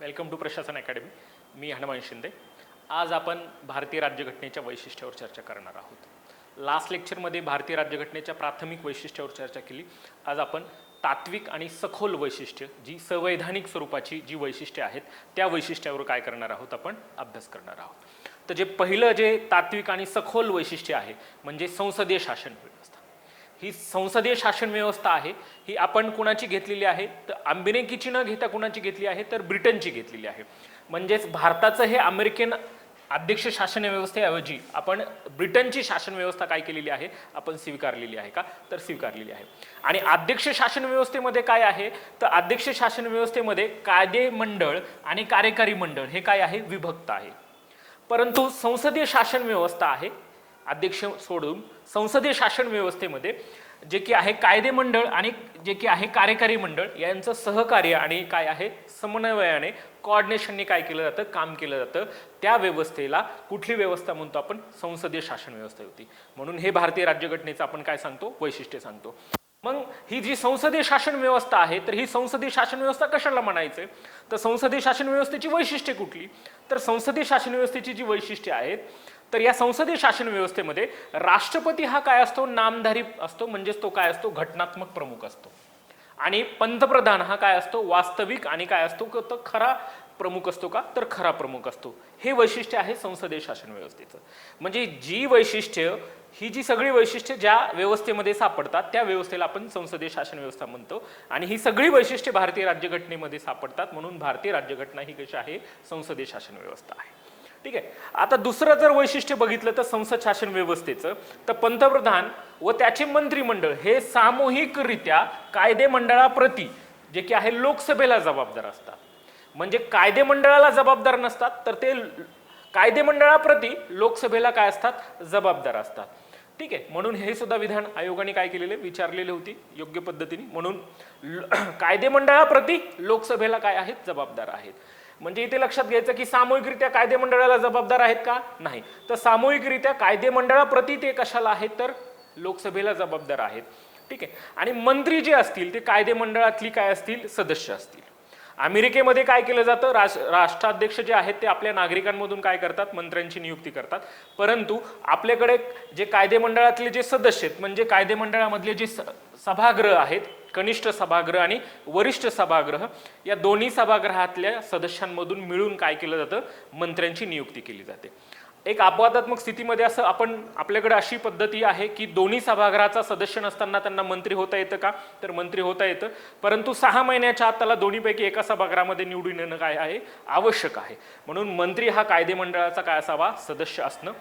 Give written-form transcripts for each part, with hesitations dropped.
Welcome to प्रशासन academy. मी हनुमान शिंदे. आज आपण भारतीय राज्यघटनेच्या वैशिष्ट्यावर चर्चा करणार आहोत. लास्ट लेक्चरमध्ये भारतीय राज्यघटनेच्या प्राथमिक वैशिष्ट्यावर चर्चा केली. आज आपण तात्विक आणि सखोल वैशिष्ट्य, जी संवैधानिक स्वरूपाची जी वैशिष्ट्ये आहेत त्या वैशिष्ट्यावर काय करणार आहोत, आपण अभ्यास करणार आहोत. तर जे पहिलं जे तात्विक आणि सखोल वैशिष्ट्य आहे म्हणजे संसदीय शासन व्यवस्था. ही संसदीय शासन व्यवस्था आहे, ही आपण कुणाची घेतलेली आहे तर अमेरिकेची न घेता कुणाची घेतली आहे तर ब्रिटनची घेतलेली आहे. म्हणजेच भारताचं हे अमेरिकन अध्यक्ष शासन व्यवस्थेऐवजी आपण ब्रिटनची शासन व्यवस्था काय केलेली आहे, आपण स्वीकारलेली आहे का, तर स्वीकारलेली आहे. आणि अध्यक्ष शासन व्यवस्थेमध्ये काय आहे तर अध्यक्ष शासन व्यवस्थेमध्ये कायदे मंडळ आणि कार्यकारी मंडळ हे काय आहे, विभक्त आहे. परंतु संसदीय शासन व्यवस्था आहे, अध्यक्ष सोडून संसदीय शासन व्यवस्थेमध्ये जे की आहे कायदे मंडळ आणि जे की आहे कार्यकारी मंडळ यांचं सहकार्य आणि काय आहे समन्वयाने कोऑर्डिनेशनने काय केलं जातं, काम केलं जातं. त्या व्यवस्थेला कुठली व्यवस्था म्हणतो आपण, संसदीय शासन व्यवस्था होती. म्हणून हे भारतीय राज्यघटनेचं आपण काय सांगतो, वैशिष्ट्य सांगतो. मग ही जी संसदीय शासन व्यवस्था आहे तर ही संसदीय शासन व्यवस्था कशाला म्हणायचं, तर संसदीय शासन व्यवस्थेची वैशिष्ट्ये कुठली, तर संसदीय शासन व्यवस्थेची जी वैशिष्ट्ये आहेत तर या संसदीय शासन व्यवस्थेमध्ये राष्ट्रपती हा काय असतो, नामधारी असतो, म्हणजेच तो काय असतो, घटनात्मक प्रमुख असतो. आणि पंतप्रधान हा काय असतो, वास्तविक आणि काय असतो, तो खरा प्रमुख असतो का, तर खरा प्रमुख असतो. हे वैशिष्ट्य आहे संसदीय शासन व्यवस्थेचं. म्हणजे जी वैशिष्ट्य, ही जी सगळी वैशिष्ट्ये ज्या व्यवस्थेमध्ये सापडतात त्या व्यवस्थेला आपण संसदीय शासन व्यवस्था म्हणतो. आणि ही सगळी वैशिष्ट्ये भारतीय राज्यघटनेमध्ये सापडतात. म्हणून भारतीय राज्यघटना ही कशी आहे, संसदीय शासन व्यवस्था आहे. ठीक आहे. आता दुसरं जर वैशिष्ट्य बघितलं तर संसद शासन व्यवस्थेचं, तर पंतप्रधान व त्याचे मंत्रिमंडळ हे सामूहिकरित्या कायदे मंडळाप्रती जे की आहे लोकसभेला जबाबदार असतात. म्हणजे कायदे मंडळाला जबाबदार नसतात तर ते कायदे मंडळाप्रती लोकसभेला काय असतात, जबाबदार असतात. ठीक आहे. म्हणून हे सुद्धा विधान आयोगाने काय केलेले, विचारलेले होती योग्य पद्धतीने. म्हणून कायदे मंडळाप्रती लोकसभेला काय आहेत, जबाबदार आहेत. म्हणजे इथे लक्षात घ्यायचं की सामूहिकरित्या कायदे मंडळाला जबाबदार आहेत का, नाही. तर सामूहिकरित्या कायदे मंडळाप्रती ते कशाला आहेत, तर लोकसभेला जबाबदार आहेत. ठीक आहे. आणि मंत्री जे असतील ते कायदे मंडळातली काय असतील, सदस्य असतील. अमेरिकेमध्ये काय केलं जातं, राष्ट्राध्यक्ष जे आहेत ते आपल्या नागरिकांमधून काय करतात, मंत्र्यांची नियुक्ती करतात. परंतु आपल्याकडे जे कायदे मंडळातले जे सदस्य आहेत, म्हणजे कायदे मंडळामधले जे सभागृह आहेत, कनिष्ठ सभागृह आणि वरिष्ठ सभागृह, या दोन्ही सभागृहातल्या सदस्यांमधून मिळून काय केलं जातं, मंत्र्यांची नियुक्ती केली जाते. एक अपवादात्मक स्थितीमध्ये असं आपल्याकडे अशी पद्धती आहे की दोन्ही सभागृहाचा सदस्य नसताना त्यांना मंत्री होता येतं का, तर मंत्री होता येतं. परंतु 6 महिन्याच्या आत त्याला दोन्हीपैकी एका सभागृहामध्ये निवडून येणं काय आहे, आवश्यक आहे. म्हणून मंत्री हा कायदे मंडळाचा काय असावा, सदस्य असणं,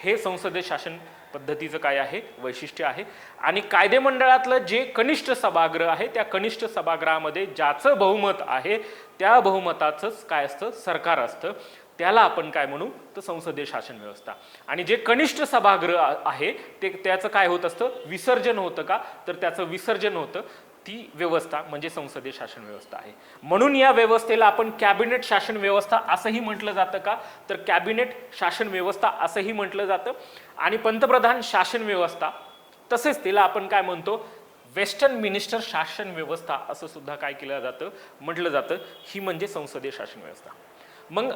हे संसदीय शासन पद्धतीचं काय आहे, वैशिष्ट्य आहे. आणि कायदे मंडळातलं जे कनिष्ठ सभागृह आहे त्या कनिष्ठ सभागृहामध्ये ज्याचं बहुमत आहे त्या बहुमताचंच काय असतं, सरकार असतं. त्याला आपण काय म्हणू, तर संसदीय शासन व्यवस्था. आणि जे कनिष्ठ सभागृह आहे ते त्याचं काय होत असतं, विसर्जन होतं का, तर त्याचं विसर्जन होतं. ती व्यवस्था म्हणजे संसदीय शासन व्यवस्था आहे. म्हणून या व्यवस्थेला आपण कॅबिनेट शासन व्यवस्था असंही म्हटलं जातं का, तर कॅबिनेट शासन व्यवस्था असंही म्हटलं जातं. आणि पंतप्रधान शासन व्यवस्था, तसेच तिला आपण काय म्हणतो, वेस्टर्न मिनिस्टर शासन व्यवस्था असं सुद्धा काय केलं जातं, म्हटलं जातं. ही म्हणजे संसदीय शासन व्यवस्था. मग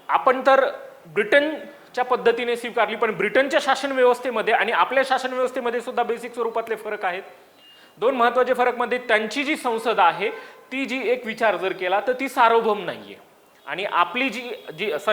आपण तर ब्रिटनच्या पद्धतीने स्वीकारली, पण ब्रिटनच्या शासन व्यवस्थेमध्ये आणि आपल्या शासन व्यवस्थेमध्ये सुद्धा बेसिक स्वरूपातले फरक आहेत. दोन महत्वाचे फरक मध्ये, त्यांची जी संसद आहे ती जी एक विचार जर केला तर ती सार्वभौम नाहीये. आणि आपली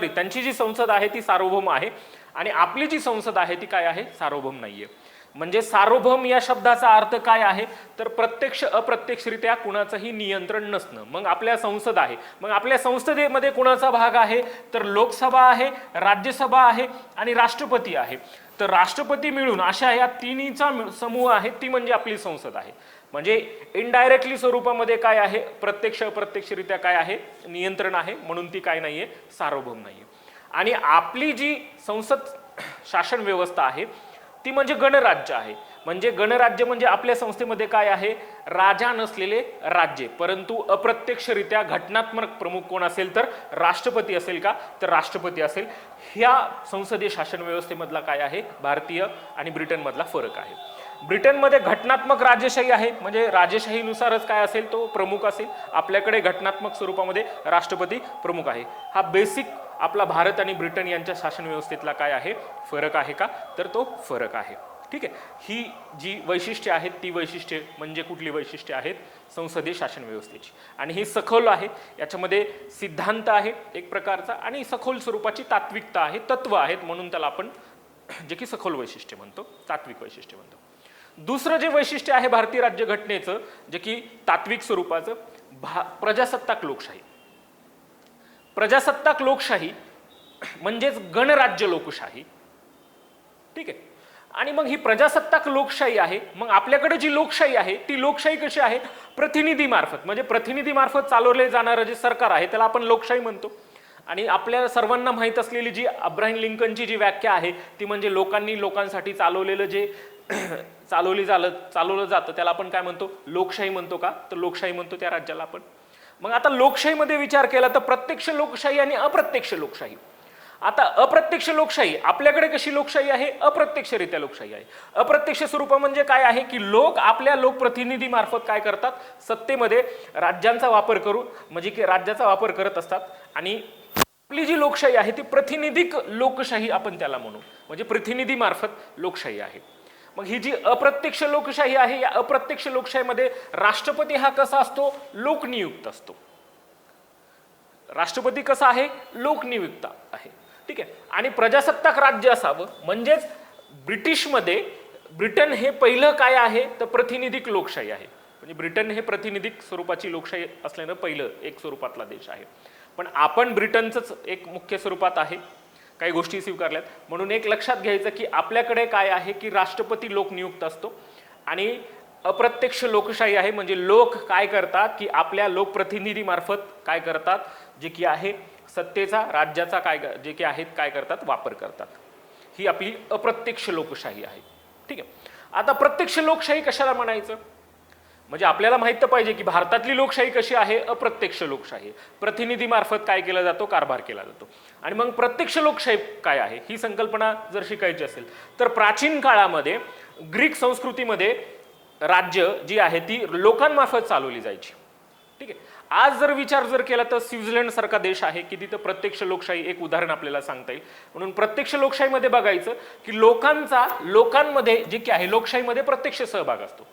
त्यांची जी संसद आहे ती सार्वभौम आहे आणि आपली जी संसद आहे ती काय आहे, सार्वभौम नाहीये. म्हणजे सार्वभौम या शब्दाचा अर्थ काय आहे, तर प्रत्यक्ष अप्रत्यक्षरित्या कुणाचंही नियंत्रण नसणं. मग आपल्या संसद आहे, मग आपल्या संसदेमध्ये कुणाचा भाग आहे, तर लोकसभा आहे, राज्यसभा आहे आणि राष्ट्रपती आहे. तर राष्ट्रपती मिळून अशा या तिन्हीचा समूह आहे, ती म्हणजे आपली संसद आहे. म्हणजे इनडायरेक्टली स्वरूपामध्ये काय आहे, प्रत्यक्ष अप्रत्यक्षरित्या काय आहे, नियंत्रण आहे. म्हणून ती काय नाहीये, सार्वभौम नाहीये. आणि आपली जी संसद शासन व्यवस्था आहे ती म्हणजे गणराज्य आहे. म्हणजे गणराज्य म्हणजे आपल्या संस्थेमध्ये काय आहे, राजा नसलेले राज्य, परंतु अप्रत्यक्षरित्या घटनात्मक प्रमुख कोण असेल, तर राष्ट्रपती असेल का, तर राष्ट्रपती असेल. ह्या संसदीय शासन व्यवस्थेमधला काय आहे, भारतीय आणि ब्रिटनमधला फरक आहे. ब्रिटनमध्ये घटनात्मक राजेशाही आहे, म्हणजे राजेशाहीनुसारच काय असेल तो प्रमुख असेल. आपल्याकडे घटनात्मक स्वरूपामध्ये राष्ट्रपती प्रमुख आहे. हा बेसिक आपला भारत आणि ब्रिटन यांच्या शासन व्यवस्थेतला काय आहे फरक आहे का, तर तो फरक आहे. ठीक आहे. ही जी वैशिष्ट्ये आहेत ती वैशिष्ट्ये म्हणजे कुठली वैशिष्ट्ये आहेत संसदीय शासन व्यवस्थेची, आणि ही सखोल आहे. याच्यामध्ये सिद्धांत आहे एक प्रकारचा आणि सखोल स्वरूपाची तात्विकता आहे, तत्व आहेत, म्हणून त्याला आपण जे की सखोल वैशिष्ट्य म्हणतो, तात्विक वैशिष्ट्य म्हणतो. दुसरं जे वैशिष्ट्य आहे भारतीय राज्यघटनेचं जे की तात्विक स्वरूपाचं, प्रजासत्ताक लोकशाही. प्रजासत्ताक लोकशाही म्हणजेच गणराज्य लोकशाही. ठीक आहे. आणि मग ही प्रजासत्ताक लोकशाही आहे. मग आपल्याकडे जी लोकशाही आहे ती लोकशाही कशी आहे, प्रतिनिधी मार्फत, म्हणजे प्रतिनिधी मार्फत चालवले जाणारं जे सरकार आहे त्याला आपण लोकशाही म्हणतो. आणि आपल्या सर्वांना माहीत असलेली जी अब्राहिम लिंकनची जी व्याख्या आहे ती म्हणजे लोकांनी लोकांसाठी चालवलेलं जे चालवलं जातं त्याला आपण काय म्हणतो, लोकशाही म्हणतो का, तर लोकशाही म्हणतो त्या राज्याला आपण. मग आता लोकशाहीमध्ये विचार केला तर प्रत्यक्ष लोकशाही आणि अप्रत्यक्ष लोकशाही. आता अप्रत्यक्ष लोकशाही आपल्याकडे कशी लोकशाही आहे, अप्रत्यक्षरित्या लोकशाही आहे. अप्रत्यक्ष स्वरूप म्हणजे काय आहे की लोक आपल्या लोकप्रतिनिधी मार्फत काय करतात, सत्तेमध्ये राज्यांचा वापर करू म्हणजे की राज्याचा वापर करत असतात. आणि आपली जी लोकशाही आहे ती प्रतिनिधिक लोकशाही आपण त्याला म्हणू, म्हणजे प्रतिनिधी मार्फत लोकशाही आहे. मग ही जी अप्रत्यक्ष लोकशाही आहे या अप्रत्यक्ष लोकशाहीमध्ये राष्ट्रपती हा कसा असतो, लोकनियुक्त असतो. राष्ट्रपती कसा आहे, लोकनियुक्त आहे. ठीक आहे. आणि प्रजासत्ताक राज्य असावं म्हणजेच ब्रिटन हे पहिलं काय आहे तर प्रतिनिधिक लोकशाही आहे. म्हणजे ब्रिटन हे प्रतिनिधिक स्वरूपाची लोकशाही असल्यानं पहिलं एक स्वरूपातला देश आहे. पण आपण ब्रिटनचंच एक मुख्य स्वरूपात आहे, काही गोष्टी स्वीकारल्यात. म्हणून एक लक्षात घ्यायचं की आपल्याकडे काय आहे की राष्ट्रपती लोकनियुक्त असतो आणि अप्रत्यक्ष लोकशाही आहे, म्हणजे लोक काय करतात की आपल्या लोकप्रतिनिधी मार्फत काय करतात, जे की आहे सत्तेचा राज्याचा काय जे की आहेत काय करतात, वापर करतात. ही आपली अप्रत्यक्ष लोकशाही आहे. ठीक आहे. आता प्रत्यक्ष लोकशाही कशाला म्हणायचं, म्हणजे आपल्याला माहित तर पाहिजे की भारतातली लोकशाही कशी आहे, अप्रत्यक्ष लोकशाही. प्रतिनिधी मार्फत काय केला जातो, कारभार केला जातो. आणि मग प्रत्यक्ष लोकशाही काय आहे ही संकल्पना जर शिकायची असेल तर प्राचीन काळामध्ये ग्रीक संस्कृतीमध्ये राज्य जी आहे ती लोकांमार्फत चालवली जायची. ठीक आहे. आज जर विचार केला तर स्वित्झर्लंड सारखा देश आहे की तिथं प्रत्यक्ष लोकशाही एक उदाहरण आपल्याला सांगता येईल. म्हणून प्रत्यक्ष लोकशाहीमध्ये बघायचं की लोकांमध्ये जे की आहे लोकशाहीमध्ये प्रत्यक्ष सहभाग असतो.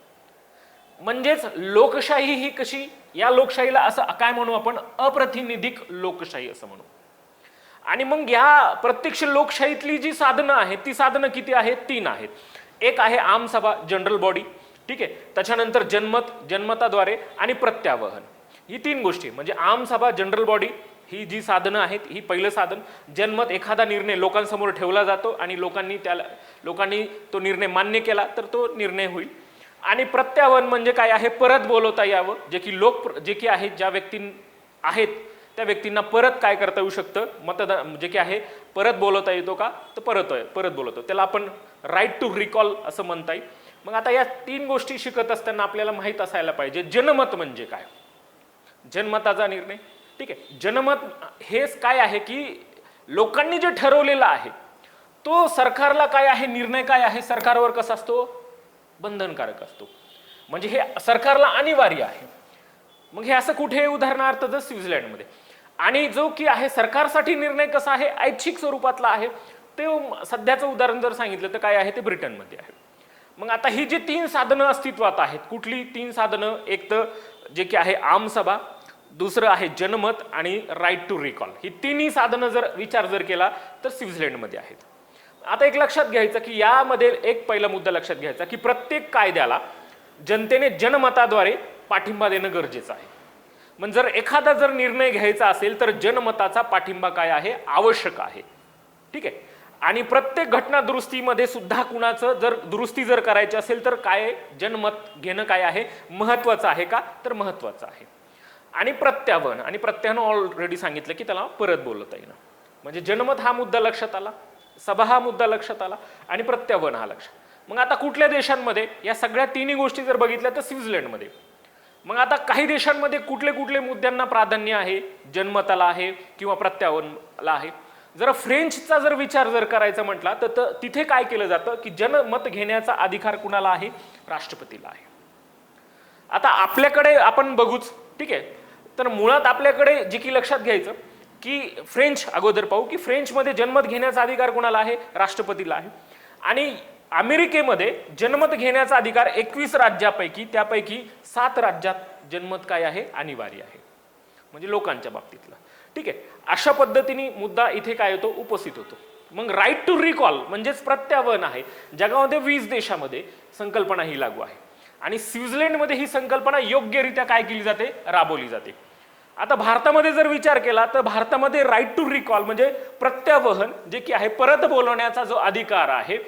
म्हणजेच लोकशाही ही कशी, या लोकशाहीला असं काय म्हणू आपण, अप्रतिनिधिक लोकशाही असं म्हणू. आणि मग या प्रत्यक्ष लोकशाहीतली जी साधनं आहेत ती साधनं किती आहेत, 3 आहेत. एक आहे आमसभा, जनरल बॉडी. ठीक आहे. त्याच्यानंतर जनमताद्वारे आणि प्रत्यावहन. ही 3 गोष्टी म्हणजे आमसभा, जनरल बॉडी ही जी साधनं आहेत ही पहिलं साधन. जनमत, एखादा निर्णय लोकांसमोर ठेवला जातो आणि लोकांनी तो निर्णय मान्य केला तर तो निर्णय होईल. आणि प्रत्यावहन म्हणजे काय आहे, परत बोलवता यावं, जे की आहे ज्या व्यक्ती आहेत त्या व्यक्तींना परत काय करता येऊ शकतं, मतदान जे की आहे परत बोलवता येतो का, तर परत बोलवतो, त्याला आपण राईट टू रिकॉल असं म्हणता येईल. मग आता या 3 गोष्टी शिकत असताना आपल्याला माहित असायला पाहिजे जनमत म्हणजे काय, जनमताचा निर्णय. ठीक आहे. जनमत हेच काय आहे की लोकांनी जे ठरवलेलं आहे तो सरकारला काय आहे, निर्णय काय आहे सरकारवर कसा असतो, बंधनकारक असतो. म्हणजे हे सरकारला अनिवार्य आहे. मग हे असं कुठे उदाहरणार्थ जर स्वित्झर्लंडमध्ये. आणि जो की आहे सरकारसाठी निर्णय कसा आहे, ऐच्छिक स्वरूपातला आहे. ते सध्याचं उदाहरण जर सांगितलं तर काय आहे ते ब्रिटनमध्ये आहे. मग आता ही जी 3 साधनं अस्तित्वात आहेत, कुठली 3 साधनं, एक तर जे की आहे आमसभा, दुसरं आहे जनमत आणि राईट टू रिकॉल. ही 3ही साधनं विचार केला तर स्वित्झर्लंडमध्ये आहेत. आता एक लक्षात घ्यायचं की यामध्ये एक पहिला मुद्दा लक्षात घ्यायचा की प्रत्येक कायद्याला जनतेने जनमताद्वारे पाठिंबा देणं गरजेचं आहे. म्हणजे जर एखादा निर्णय घ्यायचा असेल तर जनमताचा पाठिंबा काय आहे, आवश्यक आहे. ठीक आहे. आणि प्रत्येक घटना दुरुस्तीमध्ये सुद्धा कुणाचं दुरुस्ती करायची असेल तर काय जनमत घेणं काय आहे, महत्वाचं आहे का, तर महत्वाचं आहे. आणि प्रत्यावहन ऑलरेडी सांगितलं की त्याला परत बोलवता येणं. म्हणजे जनमत हा मुद्दा लक्षात आला, सभा हा मुद्दा लक्षात आला आणि प्रत्यावहन हा लक्षात. मग आता कुठल्या देशांमध्ये या सगळ्या 3ही गोष्टी जर बघितल्या तर स्वित्झर्लंडमध्ये. मग आता काही देशांमध्ये कुठले मुद्द्यांना प्राधान्य आहे, जनमताला आहे किंवा प्रत्यावहनाला आहे. जर फ्रेंचचा जर विचार जर करायचा म्हटला तर तिथे काय केलं जातं की जनमत घेण्याचा अधिकार कुणाला आहे? राष्ट्रपतीला आहे. आता आपल्याकडे आपण बघूच, ठीक आहे. तर मुळात आपल्याकडे जे की लक्षात घ्यायचं की फ्रेंच अगोदर पाहू की फ्रेंचमध्ये जनमत घेण्याचा अधिकार कुणाला आहे? राष्ट्रपतीला आहे. आणि अमेरिकेमध्ये जनमत घेण्याचा अधिकार 21 राज्यापैकी त्यापैकी 7 राज्यात जनमत काय आहे? अनिवार्य आहे, म्हणजे लोकांच्या बाबतीतलं, ठीक आहे. अशा पद्धतीने मुद्दा इथे काय होतो? उपस्थित होतो. मग राईट टू रिकॉल म्हणजेच प्रत्यावर्तन आहे. जगामध्ये 20 देशामध्ये संकल्पना ही लागू आहे आणि स्वित्झर्लंडमध्ये ही संकल्पना योग्यरित्या काय केली जाते? राबवली जाते. आता भारतामध्ये जर विचार केला तर भारतामध्ये राईट टू रिकॉल म्हणजे प्रत्यावहन जे की आहे, परत बोलवण्याचा जो अधिकार आहे,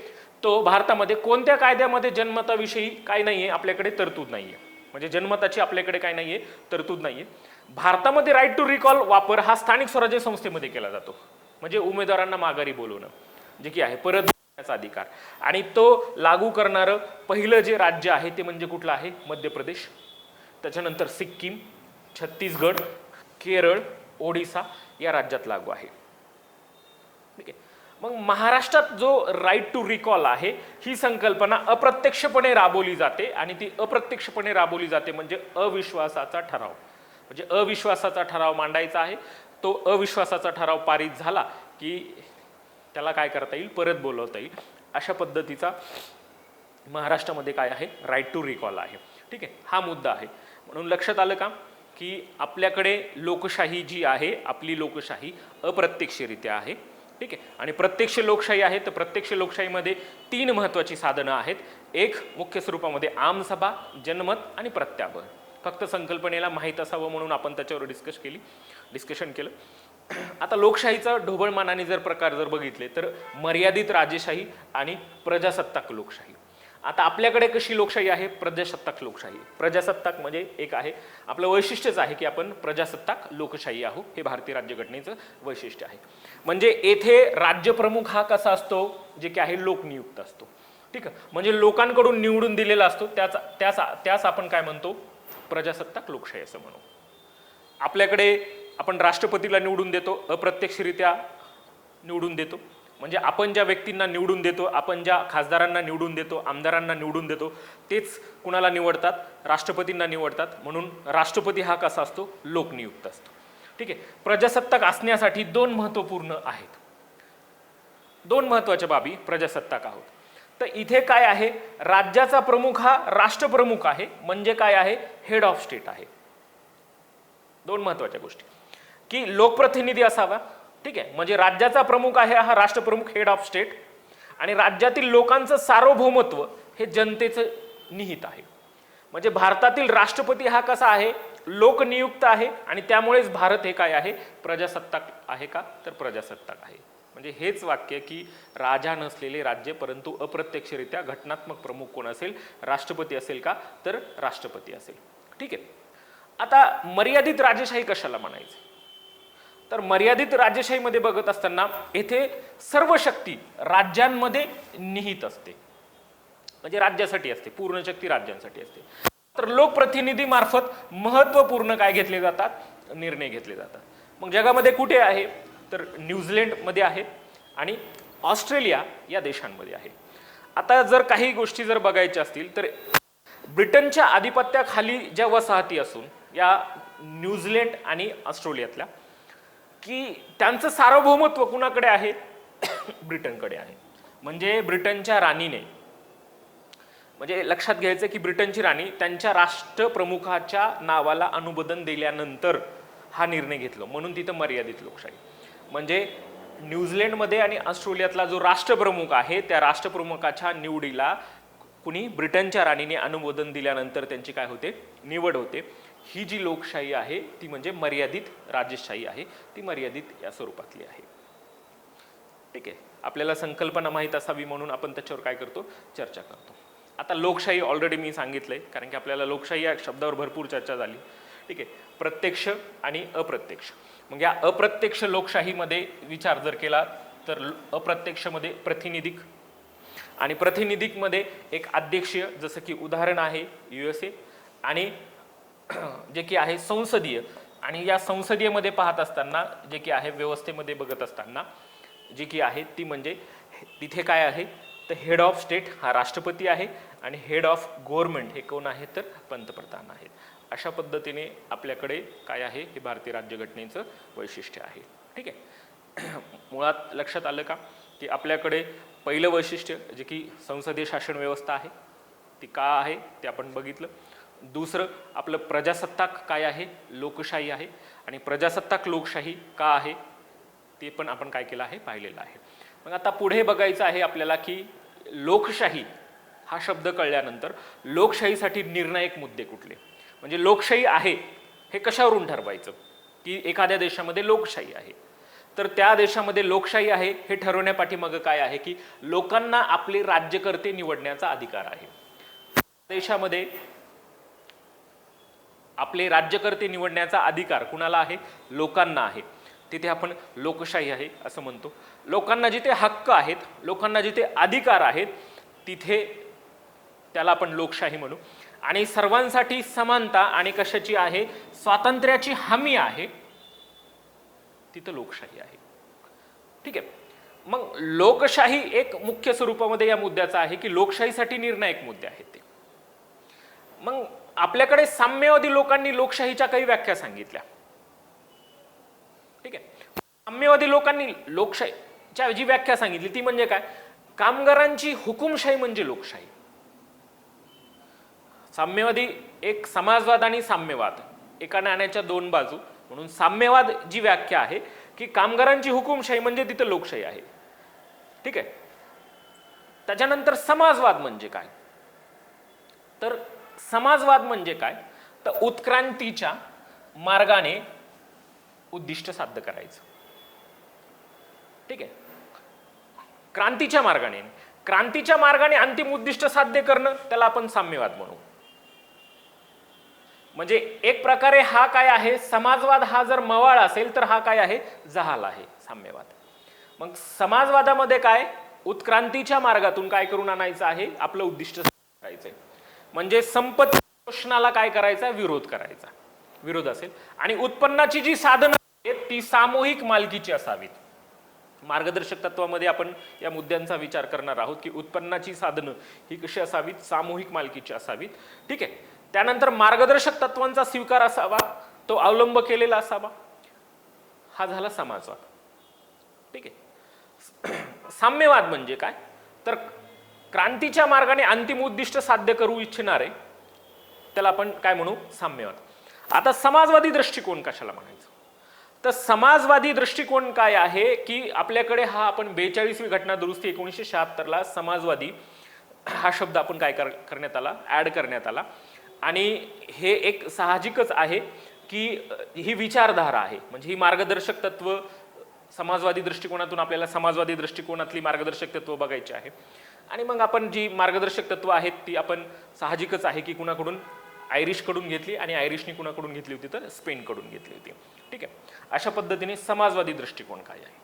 तो भारतामध्ये कोणत्या कायद्यामध्ये जन्मताविषयी काय नाहीये? आपल्याकडे तरतूद नाहीये. म्हणजे जन्मताची आपल्याकडे काय नाहीये? तरतूद नाहीये. भारतामध्ये राईट टू रिकॉल वापर हा स्थानिक स्वराज्य संस्थेमध्ये केला जातो, म्हणजे उमेदवारांना माघारी बोलवणं जे की आहे परत बोलवण्याचा अधिकार. आणि तो लागू करणारं पहिलं जे राज्य आहे ते म्हणजे कुठलं आहे? मध्य प्रदेश. त्याच्यानंतर सिक्कीम, छत्तीसगड, केरळ, ओडिसा या राज्यात लागू आहे, ठीक आहे. मग महाराष्ट्रात जो राईट टू रिकॉल आहे ही संकल्पना अप्रत्यक्षपणे राबवली जाते आणि ती अप्रत्यक्षपणे राबवली जाते म्हणजे अविश्वासाचा ठराव. म्हणजे अविश्वासाचा ठराव मांडायचा आहे, तो अविश्वासाचा ठराव पारित झाला की त्याला काय करता येईल? परत बोलवता येईल. अशा पद्धतीचा महाराष्ट्रामध्ये काय आहे? राईट टू रिकॉल आहे, ठीक आहे. हा मुद्दा आहे. म्हणून लक्षात आलं का की आपल्याकडे लोकशाही जी आहे, आपली लोकशाही अप्रत्यक्षरित्या आहे, ठीक आहे. आणि प्रत्यक्ष लोकशाही आहे तर प्रत्यक्ष लोकशाहीमध्ये 3 महत्त्वाची साधनं आहेत. एक मुख्य स्वरूपामध्ये आमसभा, जनमत आणि प्रत्यावर्तन. फक्त संकल्पनेला माहीत असावं म्हणून आपण त्याच्यावर डिस्कशन केलं. आता लोकशाहीचा ढोबळमानाने जर प्रकार जर बघितले तर मर्यादित राजेशाही आणि प्रजासत्ताक लोकशाही. आता आपल्याकडे कशी लोकशाही आहे? प्रजासत्ताक लोकशाही. प्रजासत्ताक म्हणजे एक आहे, आपलं वैशिष्ट्यच आहे की आपण प्रजासत्ताक लोकशाही आहोत. हे भारतीय राज्यघटनेचं वैशिष्ट्य आहे. म्हणजे येथे राज्यप्रमुख हा कसा असतो? जे की आहे लोकनियुक्त असतो, ठीक आहे. म्हणजे लोकांकडून निवडून दिलेला असतो. त्याच आपण काय म्हणतो? प्रजासत्ताक लोकशाही असं म्हणू. आपल्याकडे आपण राष्ट्रपतीला निवडून देतो, अप्रत्यक्षरित्या निवडून देतो. म्हणजे आपण ज्या व्यक्तींना निवडून देतो, आपण ज्या खासदारांना निवडून देतो, आमदारांना निवडून देतो, तेच कुणाला निवडतात? राष्ट्रपतींना निवडतात. म्हणून राष्ट्रपती हा कसा असतो? लोकनियुक्त असतो, ठीक आहे. प्रजासत्ताक असण्यासाठी 2 महत्त्वपूर्ण आहेत, 2 महत्त्वाच्या बाबी प्रजासत्ताक आहोत. तर इथे काय आहे? राज्याचा प्रमुख हा राष्ट्रप्रमुख आहे, म्हणजे काय आहे? हेड ऑफ स्टेट आहे. 2 महत्त्वाच्या गोष्टी की लोकप्रतिनिधी असावा, ठीक आहे. म्हणजे राज्याचा प्रमुख आहे हा राष्ट्रप्रमुख, हेड ऑफ स्टेट. आणि राज्यातील लोकांचं सार्वभौमत्व हे जनतेचं निहित आहे. म्हणजे भारतातील राष्ट्रपती हा कसा आहे? लोकनियुक्त आहे आणि त्यामुळेच भारत हे काय आहे? प्रजासत्ताक आहे का? तर प्रजासत्ताक आहे. म्हणजे हेच वाक्य की राजा नसलेले राज्य, परंतु अप्रत्यक्षरित्या घटनात्मक प्रमुख कोण असेल? राष्ट्रपती असेल का? तर राष्ट्रपती असेल, ठीक आहे. आता मर्यादित राजेशाही कशाला म्हणायचं? तर मर्यादित राजेशाहीमध्ये बघत असताना येथे सर्व शक्ती राज्यांमध्ये निहित असते, म्हणजे राज्यासाठी असते, पूर्ण शक्ती राज्यांसाठी असते. तर लोकप्रतिनिधी मार्फत महत्त्वपूर्ण काय घेतले जातात? निर्णय घेतले जातात. मग जगामध्ये कुठे आहे? तर न्यूझीलंडमध्ये आहे आणि ऑस्ट्रेलिया या देशांमध्ये आहे. आता जर काही गोष्टी जर बघायच्या असतील तर ब्रिटनच्या आधिपत्याखाली ज्या वसाहती असून या न्यूझीलंड आणि ऑस्ट्रेलियातल्या, की त्यांचं सार्वभौमत्व कुणाकडे आहे? ब्रिटनकडे आहे. म्हणजे ब्रिटनच्या राणीने, म्हणजे लक्षात घ्यायचं की ब्रिटनची राणी त्यांच्या राष्ट्रप्रमुखाच्या नावाला अनुमोदन दिल्यानंतर हा निर्णय घेतला, म्हणून तिथं मर्यादित लोकशाही. म्हणजे न्यूझीलंडमध्ये आणि ऑस्ट्रेलियातला जो राष्ट्रप्रमुख आहे त्या राष्ट्रप्रमुखाच्या निवडीला कुणी ब्रिटनच्या राणीने अनुमोदन दिल्यानंतर त्यांची काय होते? निवड होते. ही जी लोकशाही आहे ती म्हणजे मर्यादित राजेशाही आहे, ती मर्यादित या स्वरूपातली आहे, ठीक आहे. आपल्याला संकल्पना माहीत असावी म्हणून आपण त्याच्यावर काय करतो? चर्चा करतो. आता लोकशाही ऑलरेडी मी सांगितलंय, कारण की आपल्याला लोकशाही या शब्दावर भरपूर चर्चा झाली, ठीक आहे. प्रत्यक्ष आणि अप्रत्यक्ष. मग या अप्रत्यक्ष लोकशाहीमध्ये विचार जर केला तर अप्रत्यक्षमध्ये प्रातिनिधिक आणि प्रातिनिधिकमध्ये एक अध्यक्षीय, जसं की उदाहरण आहे USA, आणि जे की आहे संसदीय. आणि या संसदीयमध्ये पाहत असताना जे की आहे व्यवस्थेमध्ये बघत असताना जी की आहे ती म्हणजे तिथे काय आहे तर हेड ऑफ स्टेट हा राष्ट्रपती आहे आणि हेड ऑफ गव्हर्नमेंट हे कोण आहे तर पंतप्रधान आहेत. अशा पद्धतीने आपल्याकडे काय आहे हे भारतीय राज्यघटनेचं वैशिष्ट्य आहे. ठीक आहे. मुळात लक्षात आलं का की आपल्याकडे पहिलं वैशिष्ट्य जे की संसदीय शासन व्यवस्था आहे ती का आहे ते आपण बघितलं. दुसरं आपलं प्रजासत्ताक काय आहे लोकशाही आहे आणि प्रजासत्ताक लोकशाही का आहे ते पण आपण काय केलं आहे पाहिलेलं आहे. मग आता पुढे बघायचं आहे आपल्याला की लोकशाही हा शब्द कळल्यानंतर लोकशाहीसाठी निर्णायक मुद्दे कुठले, म्हणजे लोकशाही आहे हे कशावरून ठरवायचं की एखाद्या देशामध्ये लोकशाही आहे. तर त्या देशामध्ये लोकशाही आहे हे ठरवण्यापाठीमागं काय आहे की लोकांना आपले राज्यकर्ते निवडण्याचा अधिकार आहे. देशामध्ये आपले राज्यकर्ते निवडण्याचा अधिकार कुणाला आहे लोकांना आहे. तिथे आपण लोकशाही आहे असं म्हणतो. लोकांना जिथे हक्क आहेत लोकांना जिथे अधिकार आहेत तिथे त्याला आपण लोकशाही म्हणू. आणि सर्वांसाठी समानता आणि कशाची आहे स्वातंत्र्याची हमी आहे तिथं लोकशाही आहे. ठीक आहे. मग लोकशाही एक मुख्य स्वरूपामध्ये या मुद्द्याचा आहे की लोकशाहीसाठी निर्णायक मुद्दे आहेत ते. मग आपल्याकडे साम्यवादी लोकांनी लोकशाहीच्या काही व्याख्या सांगितल्या. ठीक आहे. साम्यवादी लोकांनी लोकशाहीच्या जी व्याख्या सांगितली ती म्हणजे काय कामगारांची हुकुमशाही म्हणजे लोकशाही. साम्यवादी एक समाजवाद आणि साम्यवाद एका नाण्याच्या दोन बाजू म्हणून साम्यवाद जी व्याख्या आहे की कामगारांची हुकुमशाही म्हणजे तिथं लोकशाही आहे. ठीक आहे. त्याच्यानंतर समाजवाद म्हणजे काय तर समाजवाद म्हणजे काय तर उत्क्रांतीच्या मार्गाने उद्दिष्ट साध्य करायचं. ठीक आहे. क्रांतीच्या मार्गाने अंतिम उद्दिष्ट साध्य करणं त्याला आपण साम्यवाद म्हणू. म्हणजे एक प्रकारे हा काय आहे समाजवाद हा जर मवाळ असेल तर हा काय आहे जहाल आहे साम्यवाद. मग समाजवादामध्ये काय उत्क्रांतीच्या मार्गातून काय करून आणायचं आहे आपलं उद्दिष्ट करायचंय म्हणजे संपत्ती शोषणाला काय करायचा विरोध असेल. आणि उत्पन्नाची जी साधनं आहेत ती सामूहिक मालकीची असावीत. मार्गदर्शक तत्वामध्ये आपण या मुद्द्यांचा विचार करणार आहोत की उत्पन्नाची साधनं ही कशी असावीत सामूहिक मालकीची असावीत. ठीक आहे. त्यानंतर मार्गदर्शक तत्वांचा स्वीकार असावा तो अवलंब केलेला असावा हा झाला समाजवाद. ठीक आहे. साम्यवाद म्हणजे काय तर क्रांतीच्या मार्गाने अंतिम उद्दिष्ट साध्य करू इच्छिणारे त्याला आपण काय म्हणू साम्यवाद. आता समाजवादी दृष्टिकोन कशाला म्हणायचं तर समाजवादी दृष्टिकोन काय आहे की आपल्याकडे हा आपण 42वी घटना दुरुस्ती 1976 समाजवादी हा शब्द आपण काय करण्यात आला ऍड करण्यात आला. आणि हे एक साहजिकच आहे की ही विचारधारा आहे म्हणजे ही मार्गदर्शक तत्व समाजवादी दृष्टिकोनातून आपल्याला समाजवादी दृष्टिकोनातली मार्गदर्शक तत्व बघायची आहे. आणि मग आपण जी मार्गदर्शक तत्व आहेत ती आपण साहजिकच आहे की कुणाकडून आयरिशकडून घेतली आणि आयरिशनी कुणाकडून घेतली होती तर स्पेनकडून घेतली होती. ठीक आहे. अशा पद्धतीने समाजवादी दृष्टिकोन काय आहे.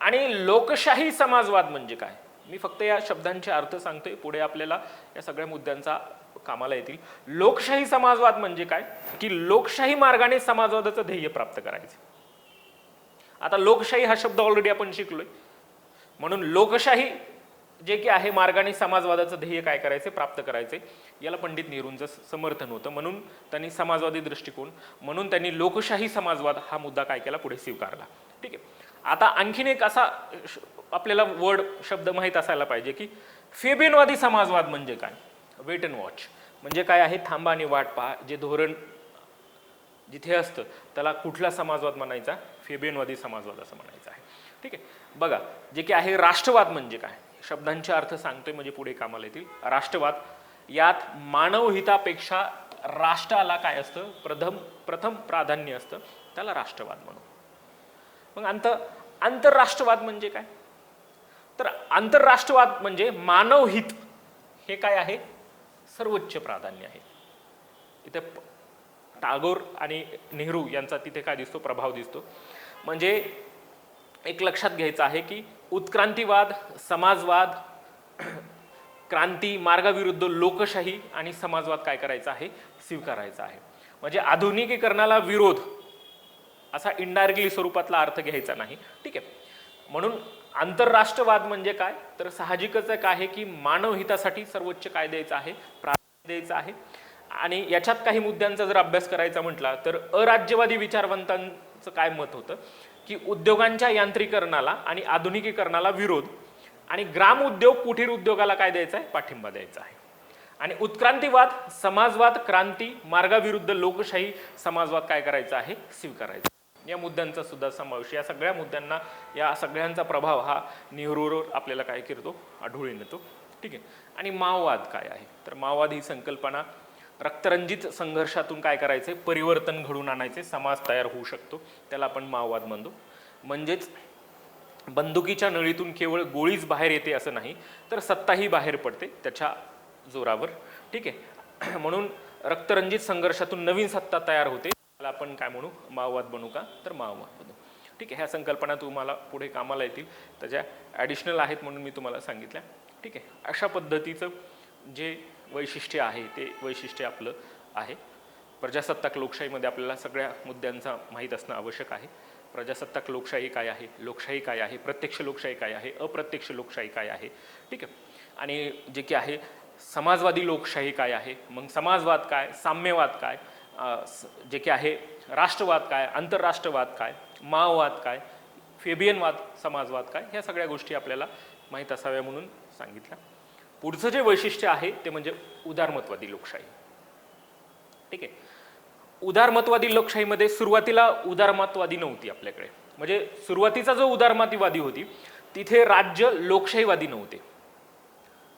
आणि लोकशाही समाजवाद म्हणजे काय मी फक्त या शब्दांचे अर्थ सांगतोय पुढे आपल्याला या सगळ्या मुद्द्यांचा कामाला येतील. लोकशाही समाजवाद म्हणजे काय की लोकशाही मार्गाने समाजवादाचं ध्येय प्राप्त करायचं. आता लोकशाही हा शब्द ऑलरेडी आपण शिकलोय म्हणून लोकशाही जे की आहे मार्गाने समाजवादाचं ध्येय काय करायचे प्राप्त करायचे याला पंडित नेहरूंचं समर्थन होतं म्हणून त्यांनी समाजवादी दृष्टिकोन म्हणून त्यांनी लोकशाही समाजवाद हा मुद्दा काय केला पुढे स्वीकारला. ठीक आहे. आता आणखीन एक असा आपल्याला वर्ड शब्द माहीत असायला पाहिजे की फेबियनवादी समाजवाद म्हणजे काय वेट अँड वॉच म्हणजे काय आहे थांबा आणि वाट पहा. जे धोरण जिथे असतं त्याला कुठला समाजवाद म्हणायचा फेबियनवादी समाजवाद असं म्हणायचं आहे. ठीक आहे. बघा जे की आहे राष्ट्रवाद म्हणजे काय शब्दांचे अर्थ सांगतोय म्हणजे पुढे कामाला येतील. राष्ट्रवाद यात मानवहितापेक्षा राष्ट्राला काय असतं प्रथम प्राधान्य असतं त्याला राष्ट्रवाद म्हणू. मग आंतरराष्ट्रवाद म्हणजे काय तर आंतरराष्ट्रवाद म्हणजे मानवहित हे काय आहे सर्वोच्च प्राधान्य आहे. इथे टागोर आणि नेहरू यांचा तिथे काय दिसतो प्रभाव दिसतो. म्हणजे एक लक्षात घ्यायचं आहे की उत्क्रांतीवाद समाजवाद क्रांती मार्गाविरुद्ध लोकशाही आणि समाजवाद काय करायचा आहे स्वीकारायचा आहे. म्हणजे आधुनिकीकरणाला विरोध असा इनडायरेक्टली स्वरूपातला अर्थ घ्यायचा नाही. ठीक आहे. म्हणून आंतरराष्ट्रवाद म्हणजे काय, तर साहजिकच एक आहे की मानव हितासाठी सर्वोच्च काय द्यायचं आहे, प्राधान्य द्यायचं आहे. आणि याच्यात काही मुद्द्यांचा जर अभ्यास करायचा म्हटला तर अराज्यवादी विचारवंतांचं काय मत होतं की उद्योगांच्या यांत्रिकरणाला आणि आधुनिकीकरणाला विरोध आणि ग्राम उद्योग कुटीर उद्योगाला काय द्यायचा आहे, पाठिंबा द्यायचा आहे. आणि उत्क्रांतीवाद, समाजवाद, क्रांती मार्गाविरुद्ध लोकशाही समाजवाद काय करायचा आहे, स्वीकारायचा. या मुद्द्यांचा सुद्धा समावेश, या सगळ्या मुद्द्यांना, या सगळ्यांचा प्रभाव हा नेहरूवर आपल्याला काय करतो, आढळून येतो. ठीक आहे. आणि माओवाद काय आहे, तर माओवाद ही संकल्पना रक्तरंजित संघर्षातून काय करायचे, परिवर्तन घडून आणायचे, समाज तयार होऊ शकतो, त्याला आपण माओवाद म्हणतो. म्हणजेच बंदुकीच्या नळीतून केवळ गोळीच बाहेर येते असं नाही, तर सत्ताही बाहेर पडते त्याच्या जोरावर. ठीक आहे. म्हणून रक्तरंजित संघर्षातून नवीन सत्ता तयार होते, त्याला आपण काय म्हणू, माओवाद बनू का, तर माओवाद बनू. ठीक आहे. ह्या संकल्पना तुम्हाला पुढे कामाला येतील, त्याच्या ॲडिशनल आहेत म्हणून मी तुम्हाला सांगितल्या. ठीक आहे. अशा पद्धतीचं जे वैशिष्ट्य आहे ते वैशिष्ट्य आपलं आहे. प्रजासत्ताक लोकशाहीमध्ये आपल्याला सगळ्या मुद्द्यांचा माहीत असणं आवश्यक आहे. प्रजासत्ताक लोकशाही काय आहे, लोकशाही काय आहे, प्रत्यक्ष लोकशाही काय आहे, अप्रत्यक्ष लोकशाही काय आहे. ठीक आहे. आणि जे की आहे समाजवादी लोकशाही काय आहे, मग समाजवाद काय, साम्यवाद काय, जे की आहे राष्ट्रवाद काय, आंतरराष्ट्रवाद काय, माओवाद काय, फेबियनवाद, समाजवाद काय, ह्या सगळ्या गोष्टी आपल्याला माहीत असाव्या म्हणून सांगितल्या. पुढचं जे वैशिष्ट्य आहे ते म्हणजे उदारमतवादी लोकशाही. ठीक आहे. उदारमतवादी लोकशाहीमध्ये सुरुवातीला उदारमतवादी नव्हती आपल्याकडे, म्हणजे सुरुवातीचा जो उदारमतवादी होती तिथे राज्य लोकशाहीवादी नव्हते.